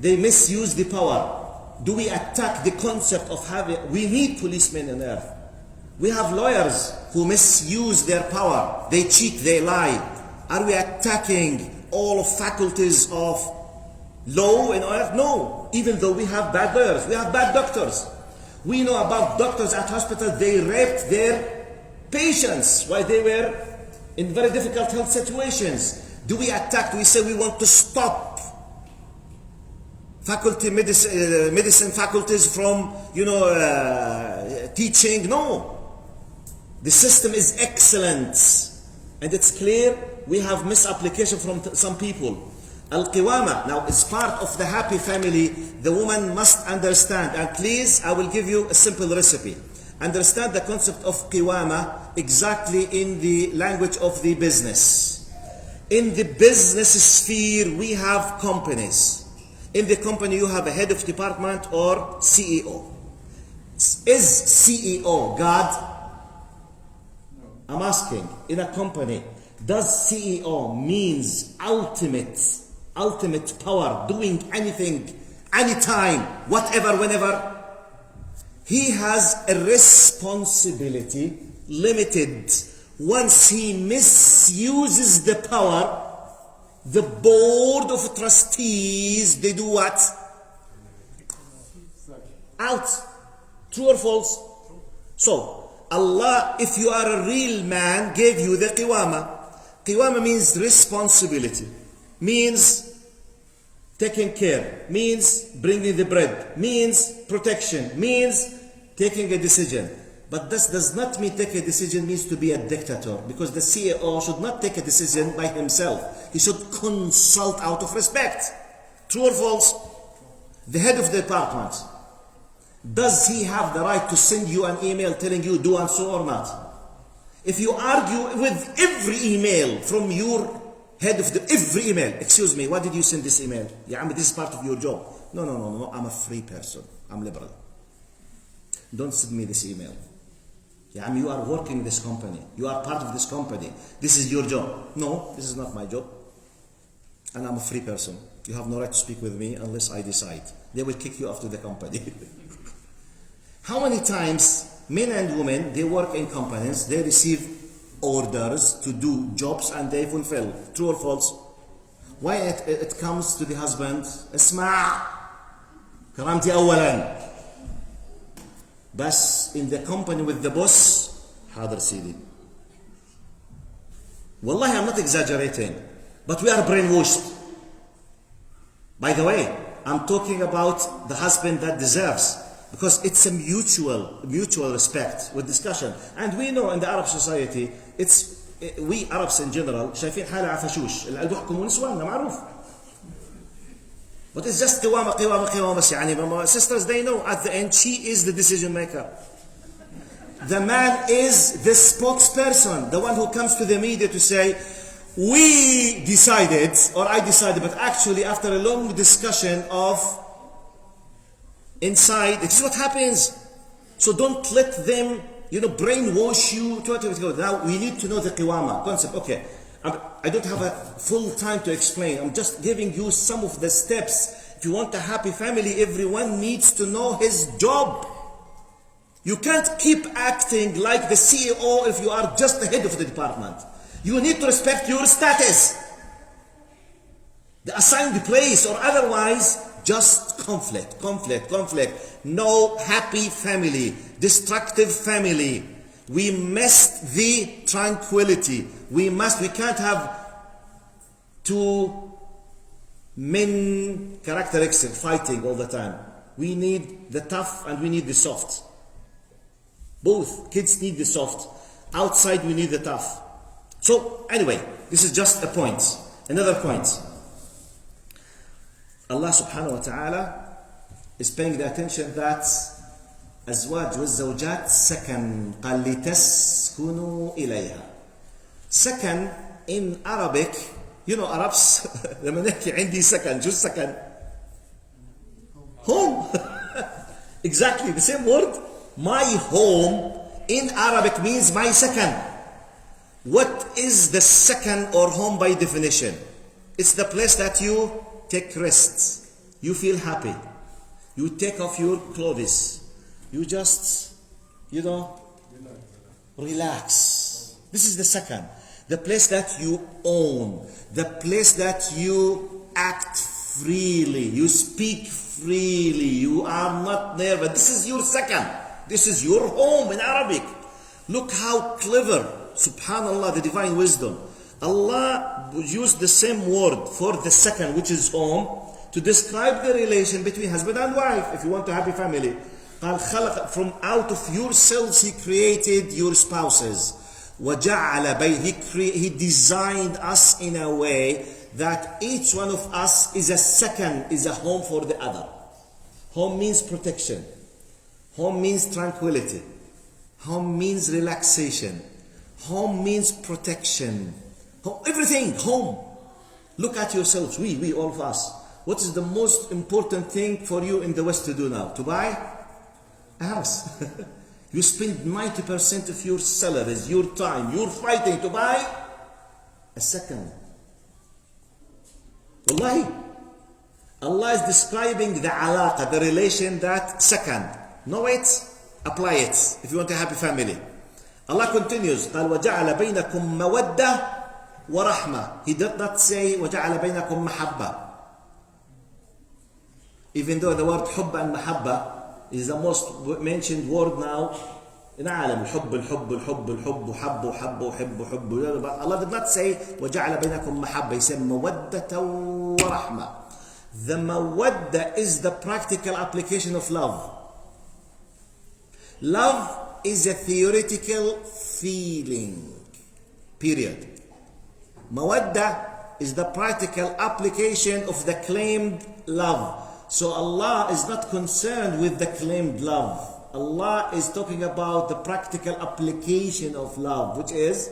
they misuse the power. Do we attack the concept of having, we need policemen on earth. We have lawyers who misuse their power. They cheat, they lie. Are we attacking all of faculties of law in earth? No. Even though we have bad lawyers, we have bad doctors. We know about doctors at hospitals, they raped their patients while they were in very difficult health situations. Do we attack? Do we say we want to stop medicine faculties from, teaching? No. The system is excellent. And it's clear we have misapplication from some people. Al-Qiwama, now it's part of the happy family. The woman must understand, and please, I will give you a simple recipe. Understand the concept of Qiwama exactly in the language of the business. In the business sphere, we have companies. In the company, you have a head of department or CEO. Is CEO God? I'm asking, in a company, does CEO means ultimate power, doing anything, anytime, whatever, whenever? He has a responsibility, limited. Once he misuses the power, the board of trustees, they do what? Out. True or false? So, Allah, if you are a real man, gave you the qiwama. Qiwama means responsibility, means taking care, means bringing the bread, means protection, means taking a decision. But this does not mean take a decision means to be a dictator, because the CEO should not take a decision by himself. He should consult out of respect. True or false? The head of the department, does he have the right to send you an email telling you do and so or not? If you argue with every email from your head of every email, excuse me, why did you send this email? Yeah, this is part of your job. No, I'm a free person. I'm liberal. Don't send me this email. Yeah, you are working in this company. You are part of this company. This is your job. No, this is not my job. And I'm a free person. You have no right to speak with me unless I decide. They will kick you out of the company. How many times men and women, they work in companies, they receive orders to do jobs and they fulfill? True or false? Why it comes to the husband, اسمع كرامتي أولا. بس in the company with the boss, حاضر سيدي. Wallahi, I'm not exaggerating, but we are brainwashed. By the way, I'm talking about the husband that deserves, because it's a mutual respect with discussion. And we know in the Arab society, we Arabs in general شايفين حالة عفشوش اللي بيحكموا نسواننا معروف. But it's just قوامة بس يعني sisters, they know at the end she is the decision maker. The man is the spokesperson, the one who comes to the media to say, we decided, or I decided, but actually after a long discussion of inside, this is what happens. So don't let them, brainwash you. Now we need to know the qiwama concept. Okay, I don't have a full time to explain. I'm just giving you some of the steps. If you want a happy family, everyone needs to know his job. You can't keep acting like the CEO if you are just the head of the department. You need to respect your status, the assigned place, or otherwise just conflict. No happy family, destructive family. We missed the tranquility. We can't have two men characteristics fighting all the time. We need the tough and we need the soft. Both kids need the soft. Outside we need the tough. So anyway, this is just a point. Another point. Allah subhanahu wa ta'ala is paying the attention that أزواج والزوجات سكن قال لتسكنوا إليها. سكن in Arabic, Arabs لما نحكي عندي سكن, شو السكن? Home. Exactly the same word. My home in Arabic means my second. What is the second or home by definition? It's the place that you take rest. You feel happy. You take off your clothes. You just, relax. This is the second. The place that you own. The place that you act freely. You speak freely. You are not nervous. This is your second. This is your home in Arabic. Look how clever, subhanallah, the divine wisdom. Allah used the same word for the second, which is home, to describe the relation between husband and wife. If you want a happy family, from out of yourselves He created your spouses. He designed us in a way that each one of us is a second, is a home for the other. Home means protection. Home means tranquility. Home means relaxation. Home means protection. Everything, home. Look at yourselves, we, all of us. What is the most important thing for you in the West to do now? To buy a house. You spend 90% of your salaries, your time, you're fighting to buy a second. Wallahi. Allah is describing the alaqa, the relation that second. Know it, apply it if you want a happy family. Allah continues, قال وجعل بينكم مودة ورحمة. He did not say وجعل بينكم محبة. Even though the word حب and محبة is the most mentioned word now in العالم. الحب وحب. But Allah did not say وجعل بينكم محبة. He said مودة ورحمة. The mawadda is the practical application of love. Love is a theoretical feeling. Period. Mawadda is the practical application of the claimed love. So Allah is not concerned with the claimed love. Allah is talking about the practical application of love, which is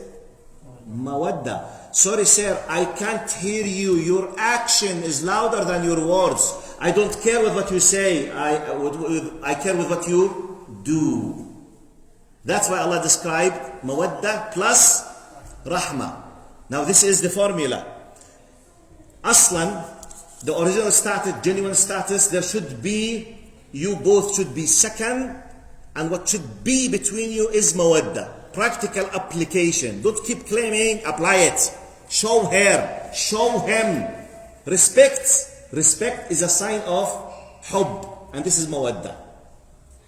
mawadda. Sorry sir, I can't hear you. Your action is louder than your words. I don't care with what you say. I care with what you do. That's why Allah described mawadda plus rahmah. Now this is the formula. Aslan, the original status, genuine status, there should be, you both should be second, And what should be between you is mawadda. Practical application. Don't keep claiming, apply it. Show her, show him. Respect. Respect is a sign of hubb. And this is mawadda.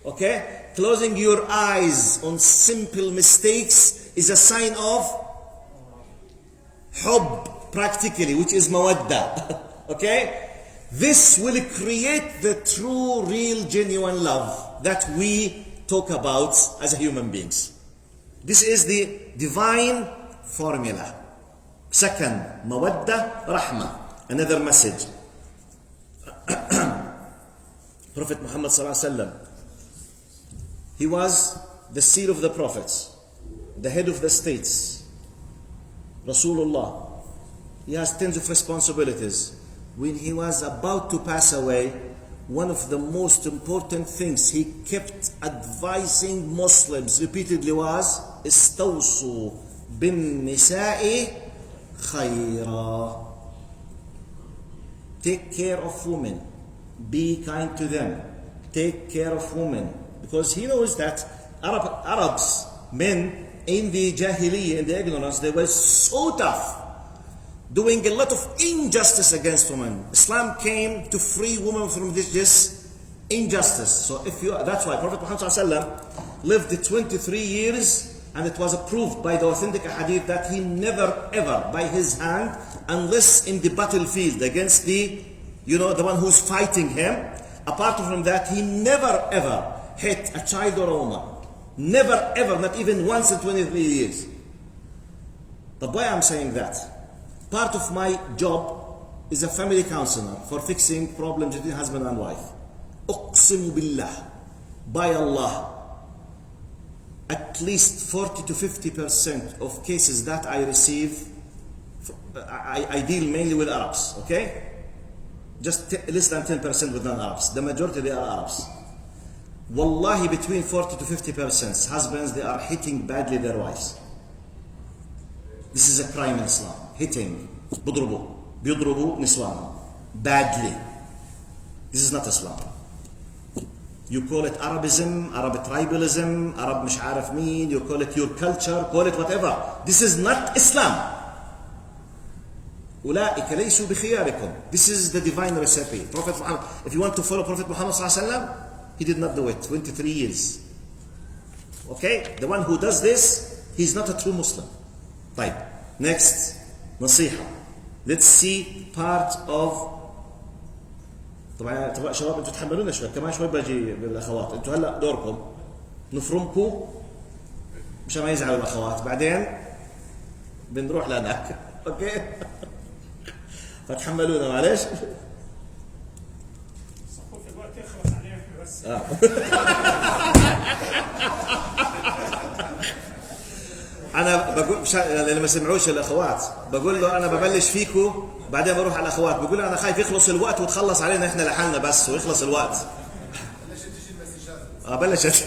Okay? Closing your eyes on simple mistakes is a sign of hubb, practically, which is mawadda. Okay? This will create the true, real, genuine love that we talk about as human beings. This is the divine formula. Second, mawadda, rahmah. Another message. Prophet Muhammad sallallahu alaihi wasallam, he was the seal of the prophets, the head of the states, Rasulullah. He has tons of responsibilities. When he was about to pass away, one of the most important things he kept advising Muslims repeatedly was استوصوا بالنساء خيرا. Take care of women. Be kind to them. Take care of women. Because he knows that Arabs, men in the Jahiliyyah, in the ignorance, they were so tough, doing a lot of injustice against women. Islam came to free women from this injustice. So that's why Prophet Muhammad ﷺ lived 23 years, and it was approved by the authentic hadith that he never ever, by his hand, unless in the battlefield against the one who's fighting him, apart from that, he never ever hit a child or a woman. Never ever, not even once in 23 years. But why I'm saying that? Part of my job is a family counselor for fixing problems between husband and wife. Uqsimu billah, by Allah, at least 40 to 50% of cases that I receive, I deal mainly with Arabs, okay? Just less than 10% with non-Arabs. The majority, they are Arabs. Wallahi, between 40 to 50% husbands, they are hitting badly their wives. This is a crime in Islam. Hitting. بيضربوا نسوان. Badly. This is not Islam. You call it Arabism, Arab tribalism, Arab مش عارف مين, you call it your culture, call it whatever. This is not Islam. أولئك ليسوا بخياركم. This is the divine recipe. Prophet Muhammad, if you want to follow Prophet Muhammad sallallahu alaihi wasallam, he did not do it. 23 years. Okay? The one who does this, he's not a true Muslim. طيب. Next, نصيحة. Let's see part of. طبعا شباب انتوا تحملونا شوي، كمان شوي باجي بالاخوات. انتوا هلا دوركم نفرمكم مشان ما يزعلوا الاخوات، بعدين بنروح لهناك. اوكي؟ فتحملونا معلش. صفوف الوقت يخلص علينا احنا بس. انا بقول اللي ما سمعوش الاخوات، بقول له انا ببلش فيكم بعدين بروح على الاخوات، بقول انا خايف يخلص الوقت وتخلص علينا احنا لحالنا بس ويخلص الوقت. بلشت تجي المسجات. بلشت.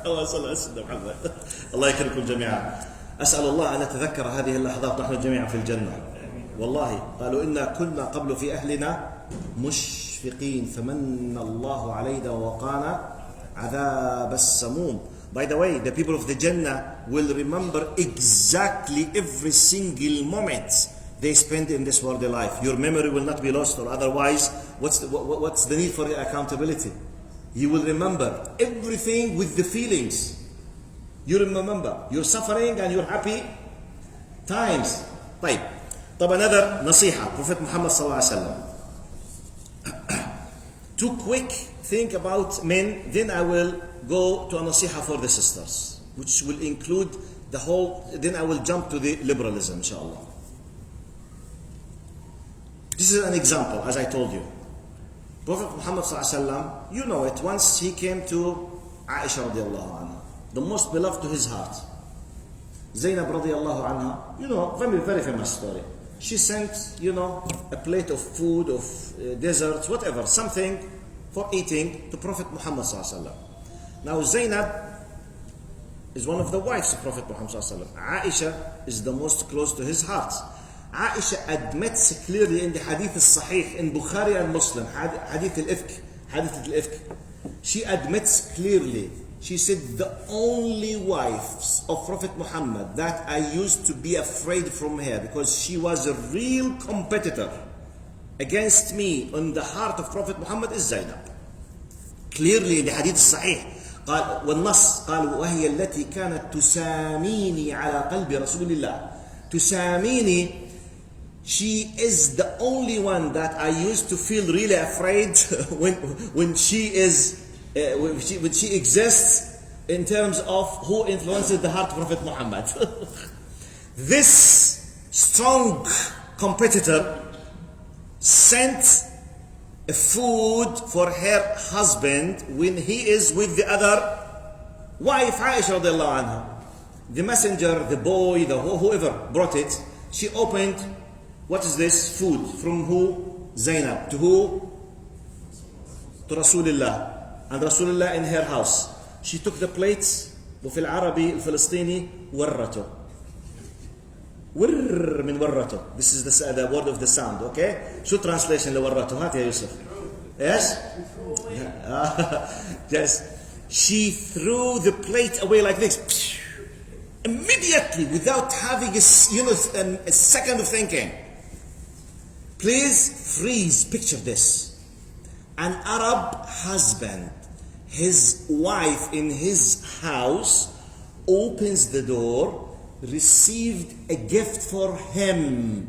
الله صل على سيدنا محمد. الله يكرمكم جميعا. اسال الله ان نتذكر هذه اللحظات نحن جميعا في الجنه. والله قالوا إنا كنا قبل في أهلنا مشفقين فمن الله علينا ووقانا عذاب السموم. By the way, the people of the Jannah will remember exactly every single moment they spend in this worldly life. Your memory will not be lost, or otherwise, what's the need for accountability? You will remember everything with the feelings. You remember your suffering and your happy times. طيب. طب another نصيحة. Prophet Muhammad sallallahu alaihi wasallam. Too quick think about men, then I will go to a nasiha for the sisters, which will include the whole, then I will jump to the liberalism, inshallah. This is an example, as I told you. Prophet Muhammad sallallahu alaihi wasallam, you know it, once he came to Aisha radiallahu anha, the most beloved to his heart. Zainab radiallahu anha, you know, very, very famous story. She sent, you know, a plate of food, of desserts, whatever, something for eating to Prophet Muhammad sallallahu alaihi wasallam. Now Zainab is one of the wives of Prophet Muhammad sallallahu alaihi wasallam. Aisha is the most close to his heart. Aisha admits clearly in the hadith al-sahih in Bukhari and Muslim, hadith al-ifk, She admits clearly. She said, the only wives of Prophet Muhammad that I used to be afraid from her because she was a real competitor against me on the heart of Prophet Muhammad is Zainab. Clearly in the hadith الصحيح قال والنص قال وهي التي كانت تساميني على قلب رسول الله. تساميني, she is the only one that I used to feel really afraid when she is when she exists in terms of who influences the heart of Prophet Muhammad. This strong competitor sent food for her husband when he is with the other wife, Aisha radiallahu anha. The messenger, the boy, whoever brought it, she opened, what is this? Food. From who? Zainab. To who? To Rasulullah. And Rasulullah in her house. She took the plates, وفي العربي الفلسطيني ورته. ور من ورته. This is the word of the sound, okay? شو translation لورته؟ هات يا يوسف. Yes? Yes. She threw the plate away like this. Immediately, without having a second of thinking. Please freeze, picture this. An Arab husband, his wife in his house opens the door, received a gift for him.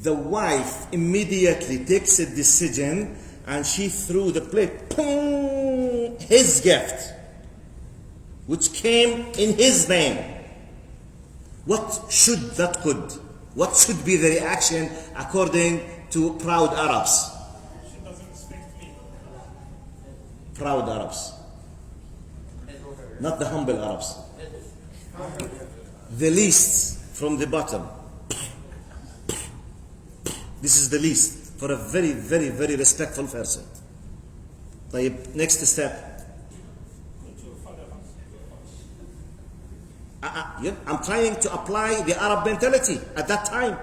The wife immediately takes a decision and she threw the plate. Boom, his gift, which came in his name. What should be the reaction according to proud Arabs? She doesn't respect me. Proud Arabs. Not the humble Arabs. The least from the bottom. This is the least for a very, very, very respectful person. طيب, next step. I'm trying to apply the Arab mentality at that time.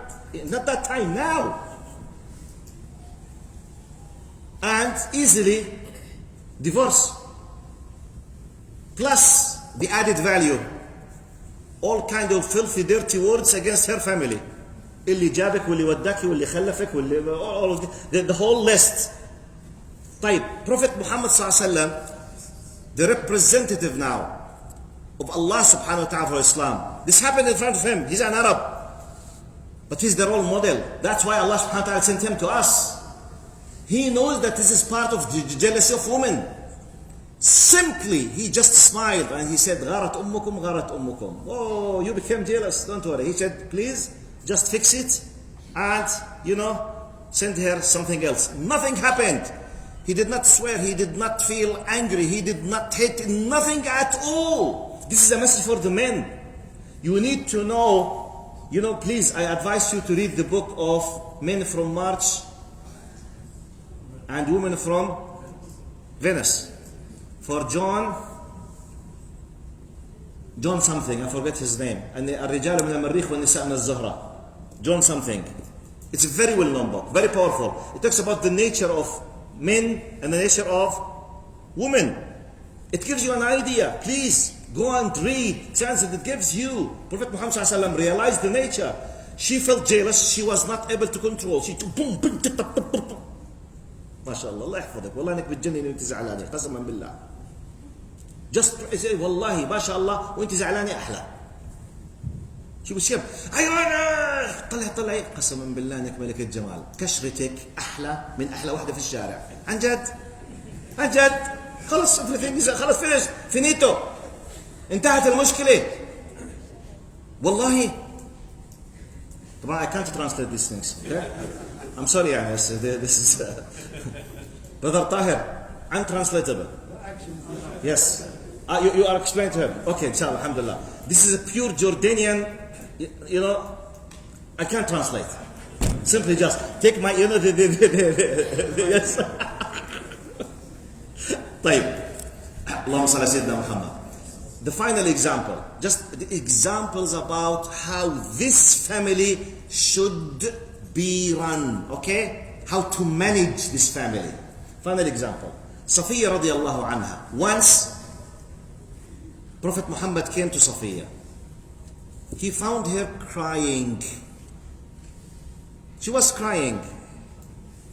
Not that time, now. And easily divorce. Plus the added value. All kind of filthy, dirty words against her family. اللي جابك واللي وداك واللي خلفك واللي all of the whole list. طيب, Prophet Muhammad صلى الله عليه وسلم, the representative now of Allah subhanahu wa ta'ala for Islam. This happened in front of him. He's an Arab. But he's the role model. That's why Allah subhanahu wa ta'ala sent him to us. He knows that this is part of the jealousy of women. Simply, he just smiled and he said, غارت أمكم غارت أمكم. Oh, you became jealous. Don't worry. He said, please, just fix it and, send her something else. Nothing happened. He did not swear. He did not feel angry. He did not hate. Nothing at all. This is a message for the men. You need to know, please, I advise you to read the book of Men from Mars and Women from Venus. For John something, I forget his name. And الرجال من المريخ والنساء من الزهرة. John something. It's a very well known book, very powerful. It talks about the nature of men and the nature of women. It gives you an idea. Please go and read. Chance that it gives you. Prophet Muhammad ﷺ realized the nature. She felt jealous. She was not able to control. She boom. ما شاء الله, الله يحفظك. والله انك بتجنني وانت زعلانه قسما بالله. Just say والله ما شاء الله وانت زعلانه احلى. شو بتشيب؟ ايوه طلعي قسما بالله انك ملكة جمال. كشرتك احلى من احلى واحده في الشارع. عن جد خلص فينيش فينيتو. انتهت المشكله. والله طبعا I can't translate these things. Okay? I'm sorry, this is Brother Tahir, untranslatable. Yes. You are explaining to him. Okay, inshallah, alhamdulillah. This is a pure Jordanian, I can't translate. Simply just take my, yes. طيب. اللهم صل على سيدنا محمد. The final example, just the examples about how this family should be run, okay? How to manage this family. Final example. Safiya radiallahu anha. Once, Prophet Muhammad came to Safiya. He found her crying. She was crying.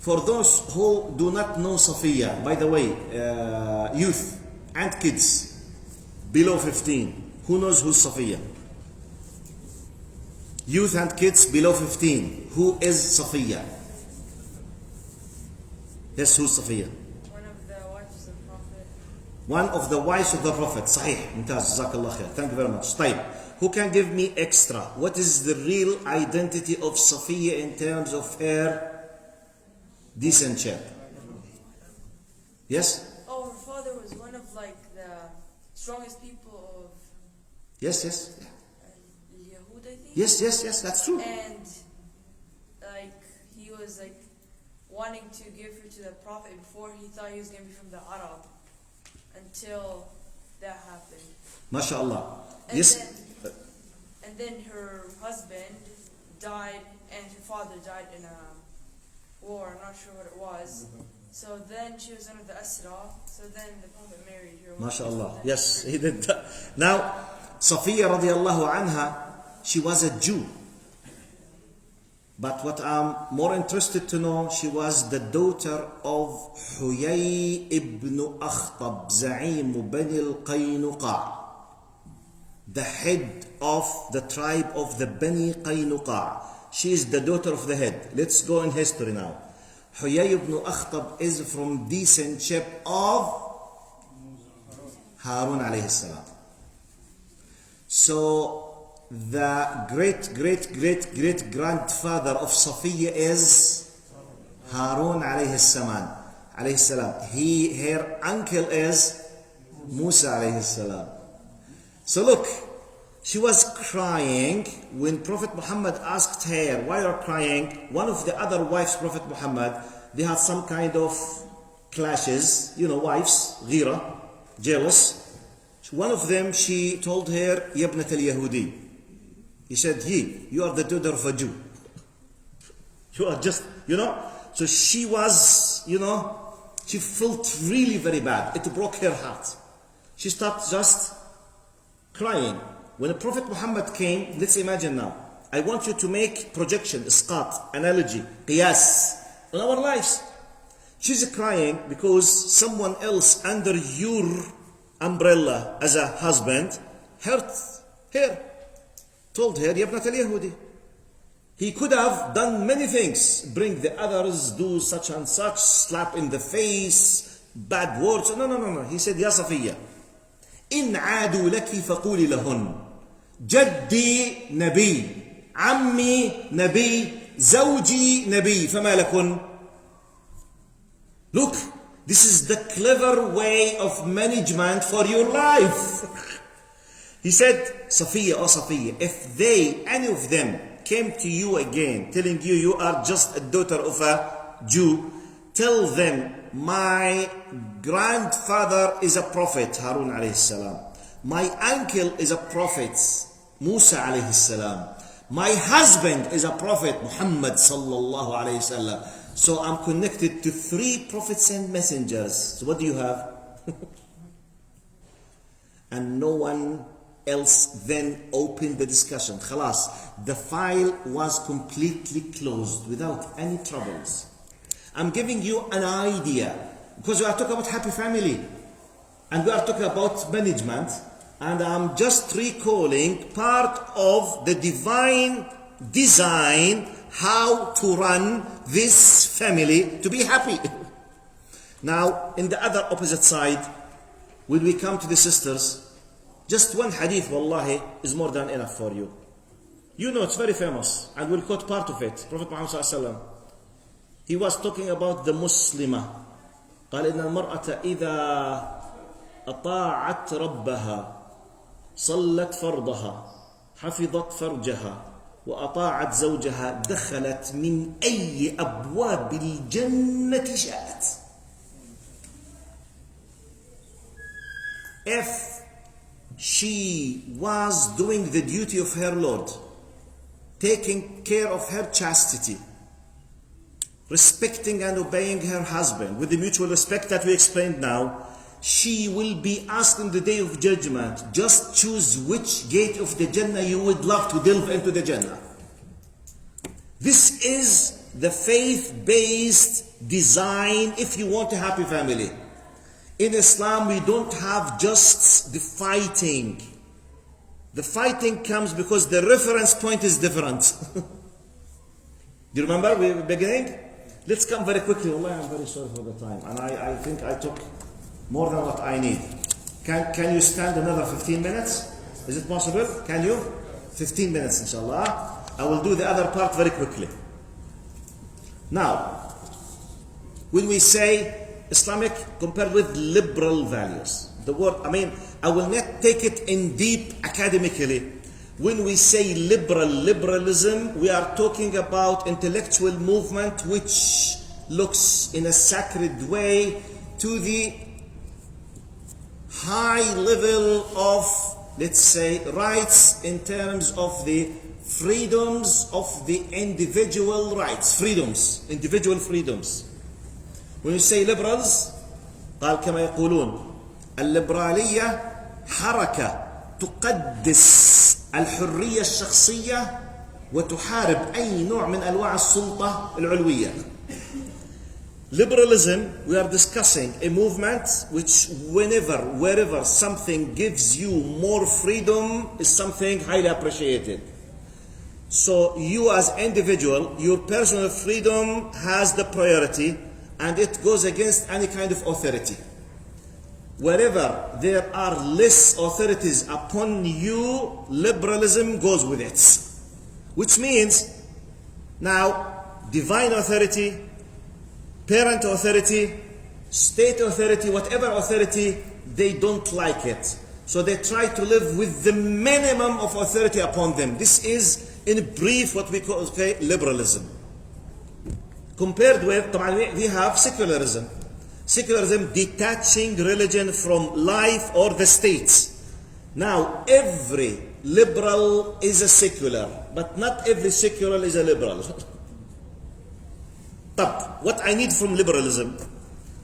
For those who do not know Safiya, by the way, youth and kids below 15, who knows who's Safiya? Youth and kids below 15, who is Safiya? Yes, who's Safiya? One of the wives of the Prophet. One of the wives of the Prophet. Sahih. Mumtaz. Jazakallah khair. Thank you very much. طيب. Who can give me extra? What is the real identity of Safiya in terms of her decent shape? Yes? Oh, her father was one of like the strongest people of Yes, yes. Yahud, I think. Yes, yes, yes, that's true. And like he was like wanting to give her to the Prophet before he thought he was going to be from the Arab until that happened. MashaAllah. And Yes. then her husband died and her father died in a war, I'm not sure what it was. So then she was under the Asra, so then the Prophet married her. MashaAllah. Yes, he did that. Now, Safiya radiallahu anha, she was a Jew. But what I'm more interested to know, she was the daughter of Huyay ibn Akhtab, Za'im Bani al-Qaynuqa, the head of the tribe of the Bani Qaynuqa. She is the daughter of the head. Let's go in history now. Huyay ibn Akhtab is from descendantship of Harun alayhi salam. So the great grandfather of Safiya is Harun alayhi salam. Her uncle is Musa alayhi salam. So look, she was crying when Prophet Muhammad asked her, why are you crying? One of the other wives, Prophet Muhammad, they had some kind of clashes, wives, ghira, jealous. One of them, she told her, Yabnat al-Yahudi. He said, you are the daughter of a Jew. You are just, So she was, she felt really very bad. It broke her heart. She started just crying. When the Prophet Muhammad came, let's imagine now. I want you to make projection, isqat, analogy, qiyas, in our lives. She's crying because someone else under your umbrella as a husband hurt her. Told her, Yabnat al-Yahudi. He could have done many things. Bring the others, do such and such, slap in the face, bad words. No. He said, Ya Safiya, إن عادوا لك فقولي لهن جدي نبي عمي نبي زوجي نبي فما لكن. Look, this is the clever way of management for your life. He said, Safiya, oh Safiya, if any of them came to you again telling you are just a daughter of a Jew, tell them, my grandfather is a prophet, Harun alayhi salam. My uncle is a prophet, Musa alayhi salam. My husband is a prophet, Muhammad sallallahu alayhi salam. So I'm connected to 3 prophets and messengers. So what do you have? And no one else then opened the discussion. Khalas, the file was completely closed without any troubles. I'm giving you an idea because we are talking about happy family and we are talking about management, and I'm just recalling part of the divine design how to run this family to be happy. Now, in the other opposite side, when we come to the sisters, just one hadith, wallahi, is more than enough for you. It's very famous, and we'll quote part of it. Prophet Muhammad sallallahu alaihi wasallam, he was talking about the Muslimah. قال إن المرأة إذا أطاعت ربها صلت فرضها حفظت فرجها وأطاعت زوجها دخلت من أي أبواب الجنة شاءت. If she was doing the duty of her Lord, taking care of her chastity, respecting and obeying her husband with the mutual respect that we explained now, she will be asked on the day of judgment, just choose which gate of the Jannah you would love to delve into the Jannah. This is the faith-based design if you want a happy family. In Islam, we don't have just the fighting. The fighting comes because the reference point is different. Do you remember we were beginning? Let's come very quickly. Wallah, I'm very sorry for the time. And I think I took more than what I need. Can you stand another 15 minutes? Is it possible? Can you? 15 minutes, inshallah. I will do the other part very quickly. Now, when we say Islamic compared with liberal values, the word, I will not take it in deep academically. When we say liberalism, we are talking about intellectual movement which looks in a sacred way to the high level of, let's say, rights in terms of the freedoms of the individual rights, individual freedoms. When you say liberals, قال كما يقولون الليبرالية حركة تقدس الحرية الشخصية وتحارب أي نوع من أنواع السلطة العلوية. Liberalism, we are discussing a movement which wherever something gives you more freedom is something highly appreciated. So you as individual, your personal freedom has the priority and it goes against any kind of authority. Wherever there are less authorities upon you, liberalism goes with it. Which means now divine authority, parent authority, state authority, whatever authority, they don't like it. So they try to live with the minimum of authority upon them. This is, in brief, what we call liberalism. Compared with, we have secularism. Secularism detaching religion from life or the state. Now, every liberal is a secular, but not every secular is a liberal. What I need from liberalism?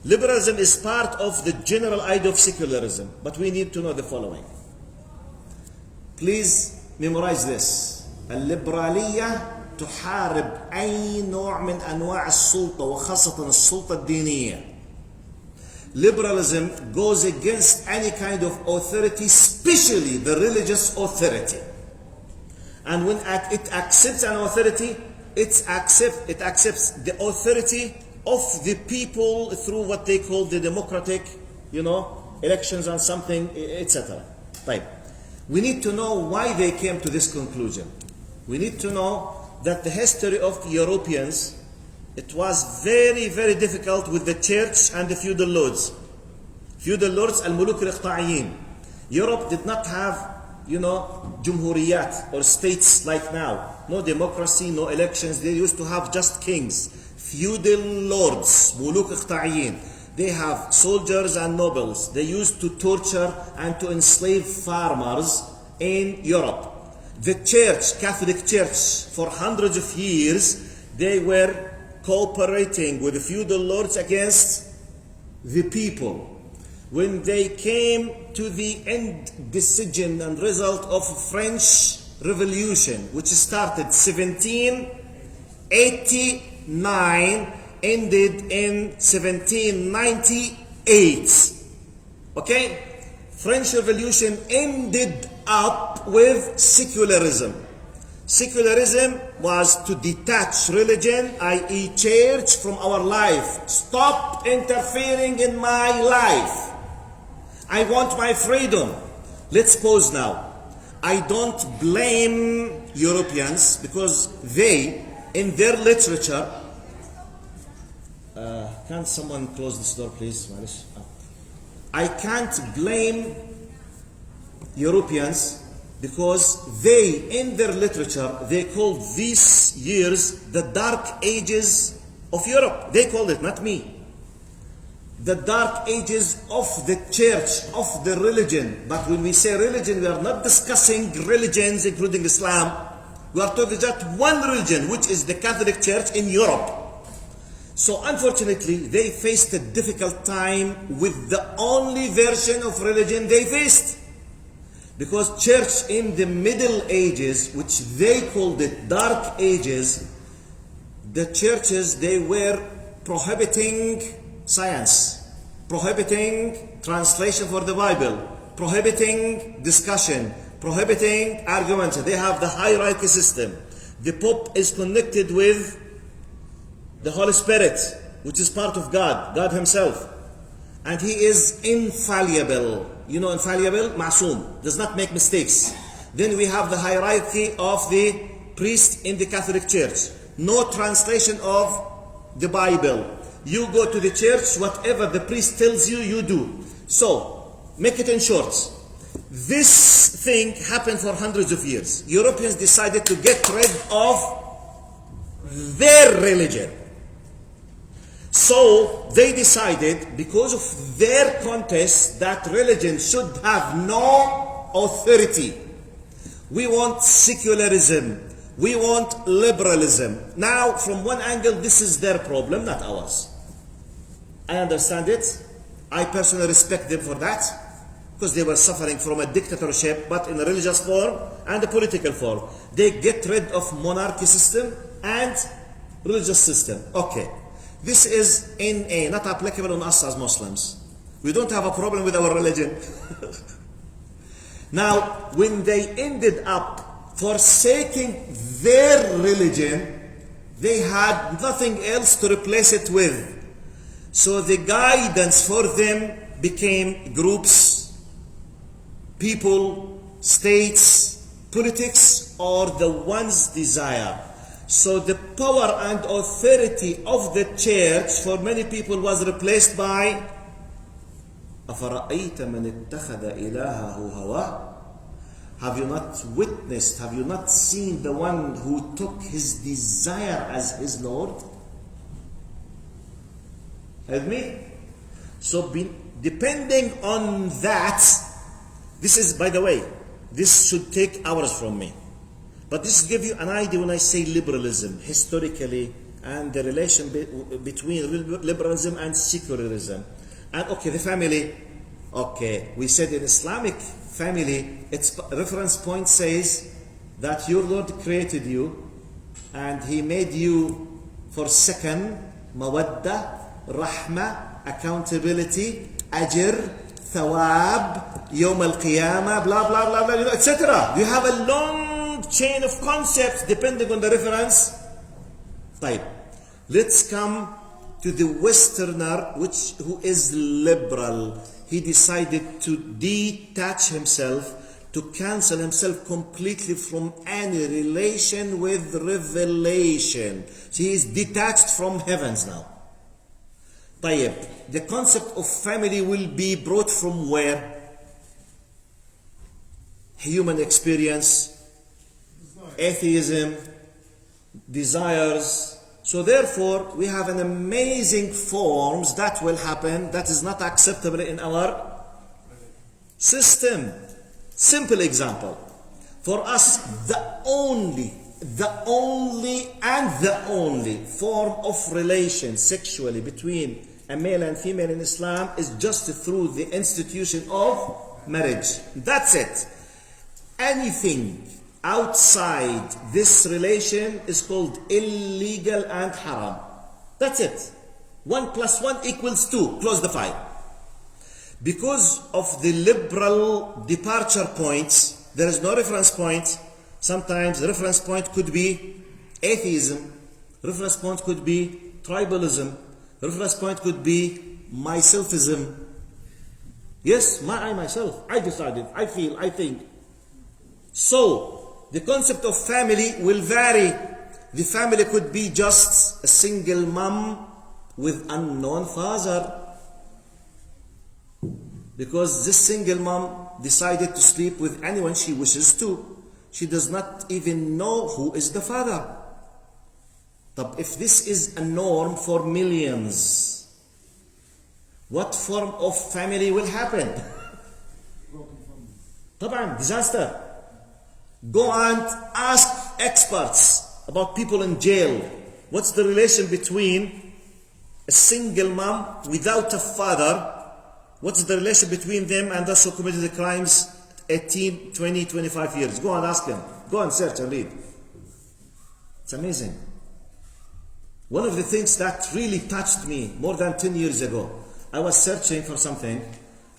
Liberalism is part of the general idea of secularism, but we need to know the following. Please memorize this. الليبرالية تحارب أي نوع من أنواع السلطة وخاصة السلطة الدينية. Liberalism goes against any kind of authority, especially the religious authority. And when it accepts an authority, it accepts the authority of the people through what they call the democratic, elections and something, etc. Right. We need to know why they came to this conclusion. We need to know that the history of Europeans, it was very, very difficult with the church and the feudal lords. Feudal lords, al-muluk al-iqta'iyyin. Europe did not have, jumhuriyat or states like now. No democracy, no elections. They used to have just kings. Feudal lords, muluk iqta'iyyin. They have soldiers and nobles. They used to torture and to enslave farmers in Europe. The church, Catholic Church, for hundreds of years, they were cooperating with the feudal lords against the people. When they came to the end decision and result of French Revolution, which started 1789, ended in 1798. Okay? French Revolution ended up with secularism. Secularism was to detach religion, i.e. church, from our life. Stop interfering in my life. I want my freedom. Let's pause now. I don't blame Europeans because they, in their literature, can someone close this door, please? I can't blame Europeans because they, in their literature, they called these years the Dark Ages of Europe. They called it, not me. The Dark Ages of the church, of the religion. But when we say religion, we are not discussing religions, including Islam. We are talking just one religion, which is the Catholic Church in Europe. So unfortunately, they faced a difficult time with the only version of religion they faced. Because church in the Middle Ages, which they called it Dark Ages, the churches, they were prohibiting science, prohibiting translation for the Bible, prohibiting discussion, prohibiting arguments. They have the hierarchy system. The Pope is connected with the Holy Spirit, which is part of God, God Himself. And He is infallible. You know, infallible, ma'soom, does not make mistakes. Then we have the hierarchy of the priest in the Catholic Church. No translation of the Bible. You go to the church, whatever the priest tells you, you do. So, make it in short. This thing happened for hundreds of years. Europeans decided to get rid of their religion. So they decided, because of their contest, that religion should have no authority. We want secularism. We want liberalism. Now, from one angle, this is their problem, not ours. I understand it. I personally respect them for that, because they were suffering from a dictatorship, but in a religious form and a political form. They get rid of monarchy system and religious system. Okay. This is NA, not applicable on us as Muslims. We don't have a problem with our religion. Now, when they ended up forsaking their religion, they had nothing else to replace it with. So the guidance for them became groups, people, states, politics, or the one's desire. So the power and authority of the church for many people was replaced by أَفَرَأَيْتَ مَنِ اتَّخَذَ إِلَهَهُ هَوَاهُ. Have you not witnessed, have you not seen the one who took his desire as his Lord? With me? So depending on that, this is, by the way, this should take hours from me. But this gives you an idea when I say liberalism, historically, and the relation between liberalism and secularism. And okay, the family, okay, we said in Islamic family, its reference point says that your Lord created you, and He made you for second, mawadda, rahma, accountability, ajr, thawab, yawm al-qiyamah, blah, blah, blah, blah, etc. You have a long chain of concepts depending on the reference type. Let's come to the Westerner, who is liberal. He decided to detach himself, to cancel himself completely from any relation with revelation. So he is detached from heavens now. طيب, the concept of family will be brought from where? Human experience, atheism, desires. So therefore, we have an amazing forms that will happen that is not acceptable in our system. Simple example. For us, the only form of relation sexually between a male and female in Islam is just through the institution of marriage. That's it. Anything outside this relation is called illegal and haram. That's it. 1 + 1 = 2. Close the file. Because of the liberal departure points, there is no reference point. Sometimes the reference point could be atheism. Reference point could be tribalism. Reference point could be myselfism. Yes, I myself. I decided. I feel. I think. So, the concept of family will vary. The family could be just a single mom with unknown father. Because this single mom decided to sleep with anyone she wishes to. She does not even know who is the father. But if this is a norm for millions, what form of family will happen? طبعا, disaster. Go and ask experts about people in jail. What's the relation between a single mom without a father, what's the relation between them and those who committed the crimes 18, 20, 25 years? Go and ask them. Go and search and read. It's amazing. One of the things that really touched me more than 10 years ago, I was searching for something.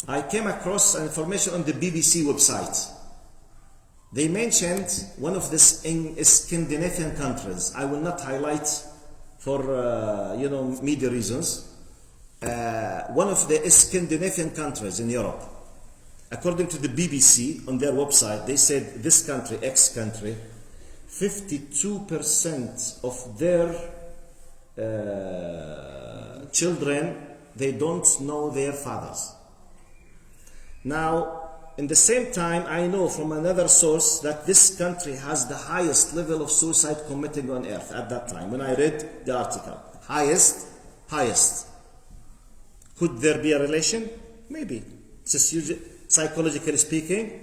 I came across information on the BBC website. They mentioned one of the Scandinavian countries. I will not highlight for media reasons. One of the Scandinavian countries in Europe. According to the BBC on their website, they said this country, X country, 52% of their children, they don't know their fathers. Now, in the same time, I know from another source that this country has the highest level of suicide committing on earth at that time, when I read the article. Highest. Could there be a relation? Maybe. Psychologically speaking,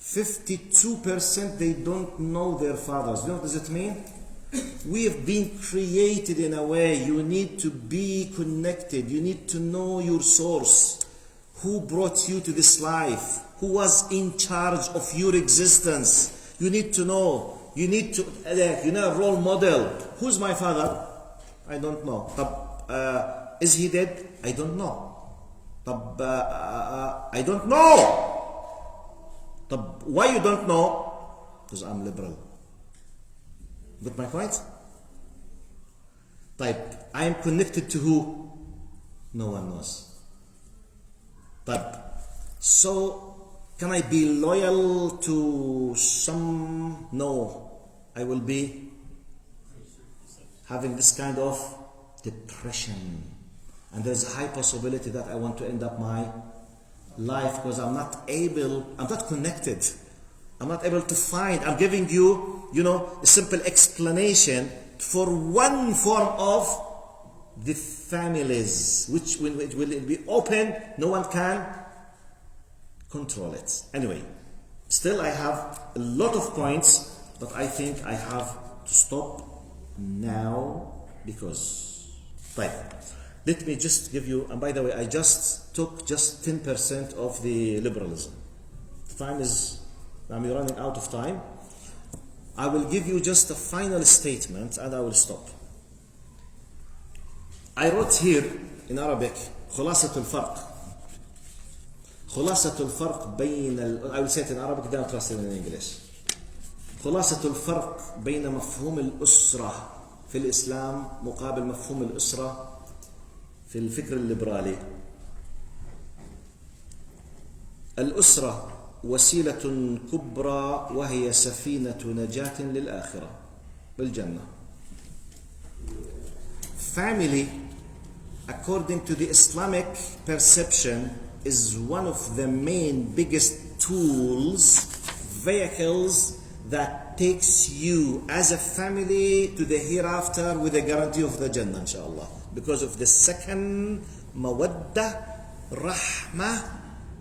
52% they don't know their fathers. You know what does it mean? We have been created in a way you need to be connected. You need to know your source. Who brought you to this life? Who was in charge of your existence? You need to know. You need to, a role model. Who's my father? I don't know. Is he dead? I don't know. I don't know. Why you don't know? Because I'm liberal. Got my point? I am connected to who? No one knows. So, can I be loyal to some? No. I will be having this kind of depression. And there's a high possibility that I want to end up my life because I'm not connected. I'm not able to find. I'm giving you, a simple explanation for one form of the families, which when it will be open, no one can control it. Anyway, still I have a lot of points, but I think I have to stop now because, let me just give you, and by the way, I just took 10% of the liberalism. The time is, I'm running out of time. I will give you just a final statement and I will stop. I wrote here in Arabic, خلاصة الفرق. خلاصة الفرق بين I will say it in Arabic, then I'll translate it in English. خلاصة الفرق بين مفهوم الأسرة في الإسلام مقابل مفهوم الأسرة في الفكر الليبرالي. الأسرة وسيلة كبرى وهي سفينة نجاة للآخرة بالجنة. Family, according to the Islamic perception, is one of the main biggest tools, vehicles that takes you as a family to the hereafter with a guarantee of the Jannah, inshallah. Because of the second, mawadda, rahmah,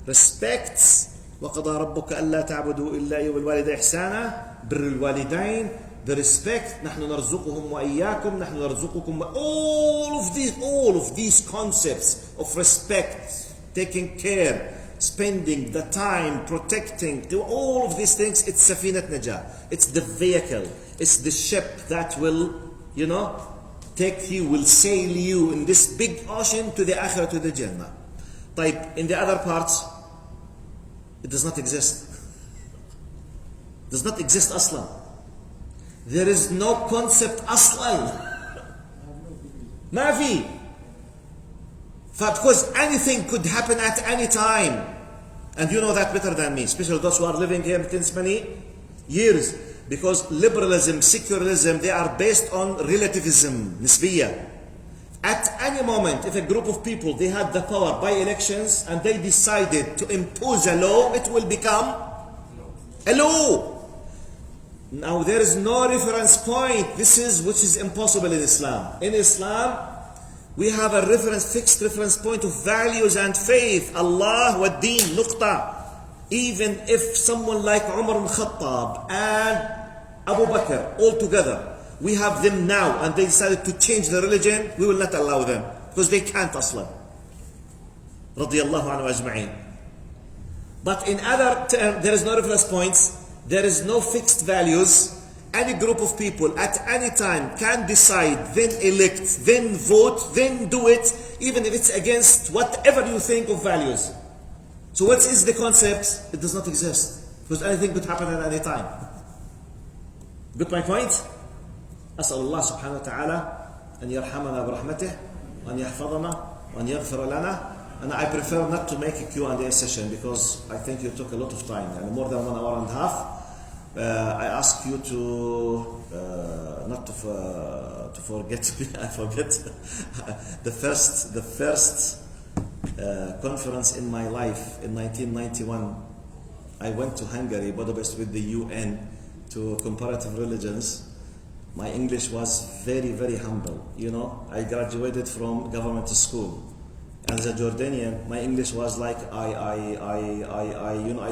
respect. وَقَضَى رَبُّكَ أَلَّا تَعْبُدُوا إِلَّا إِيَّاهُ وَبِالْوَالِدَيْنِ إِحْسَانًا بِرُّ الْوَالِدَيْن, the respect, نحن نرزقهم وإياكم, نحن نرزقكم, all of these concepts of respect, taking care, spending the time, protecting, do all of these things, it's Safinat Najah. It's the vehicle, it's the ship that will, take you, will sail you in this big ocean to the Akhirah, to the Jannah. In the other parts, it does not exist. Does not exist aslan. There is no concept aslan. ما في. Because anything could happen at any time. And you know that better than me, especially those who are living here since many years. Because liberalism, secularism, they are based on relativism, nisbiyya. At any moment, if a group of people, they had the power by elections and they decided to impose a law, it will become a law. Now there is no reference point. This is which is impossible in Islam. In Islam, we have a fixed reference point of values and faith. Allah wa deen, nuqta. Even if someone like Umar ibn Khattab and Abu Bakr all together, we have them now and they decided to change the religion, we will not allow them. because they can't aslan. Radiyallahu anhu ajma'in. But in other terms, there is no reference points, there is no fixed values. Any group of people at any time can decide, then elect, then vote, then do it, even if it's against whatever you think of values. So what is the concept? It does not exist. Because anything could happen at any time. Got my point? أسأل الله سبحانه وتعالى أن يرحمنا برحمته وأن يحفظنا وأن يغفر لنا. And I prefer not to make a Q&A session because I think you took a lot of time, and more than 1 hour and a half. I ask you to not to forget me. I forget the first conference in my life in 1991. I went to Hungary, Budapest, with the UN to comparative religions. My English was very, very humble. You know, I graduated from government school. As a Jordanian, my English was like I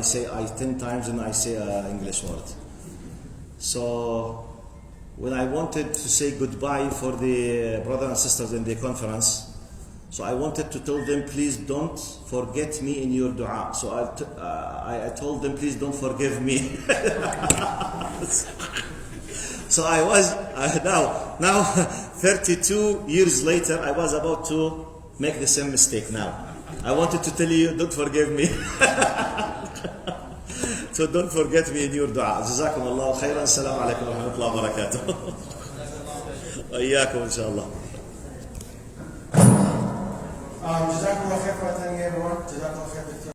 say I 10 times and I say an English word. So when I wanted to say goodbye for the brothers and sisters in the conference, so I wanted to tell them, please don't forget me in your dua. So I told them, please don't forgive me. So I was now 32 years later, I was about to make the same mistake now. I wanted to tell you, don't forgive me. So don't forget me in your dua. جزاكم الله خيرا. السلام عليكم ورحمة الله وبركاته. وإياكم إن شاء الله. جزاكم الله خير for attending everyone. جزاكم الله خير.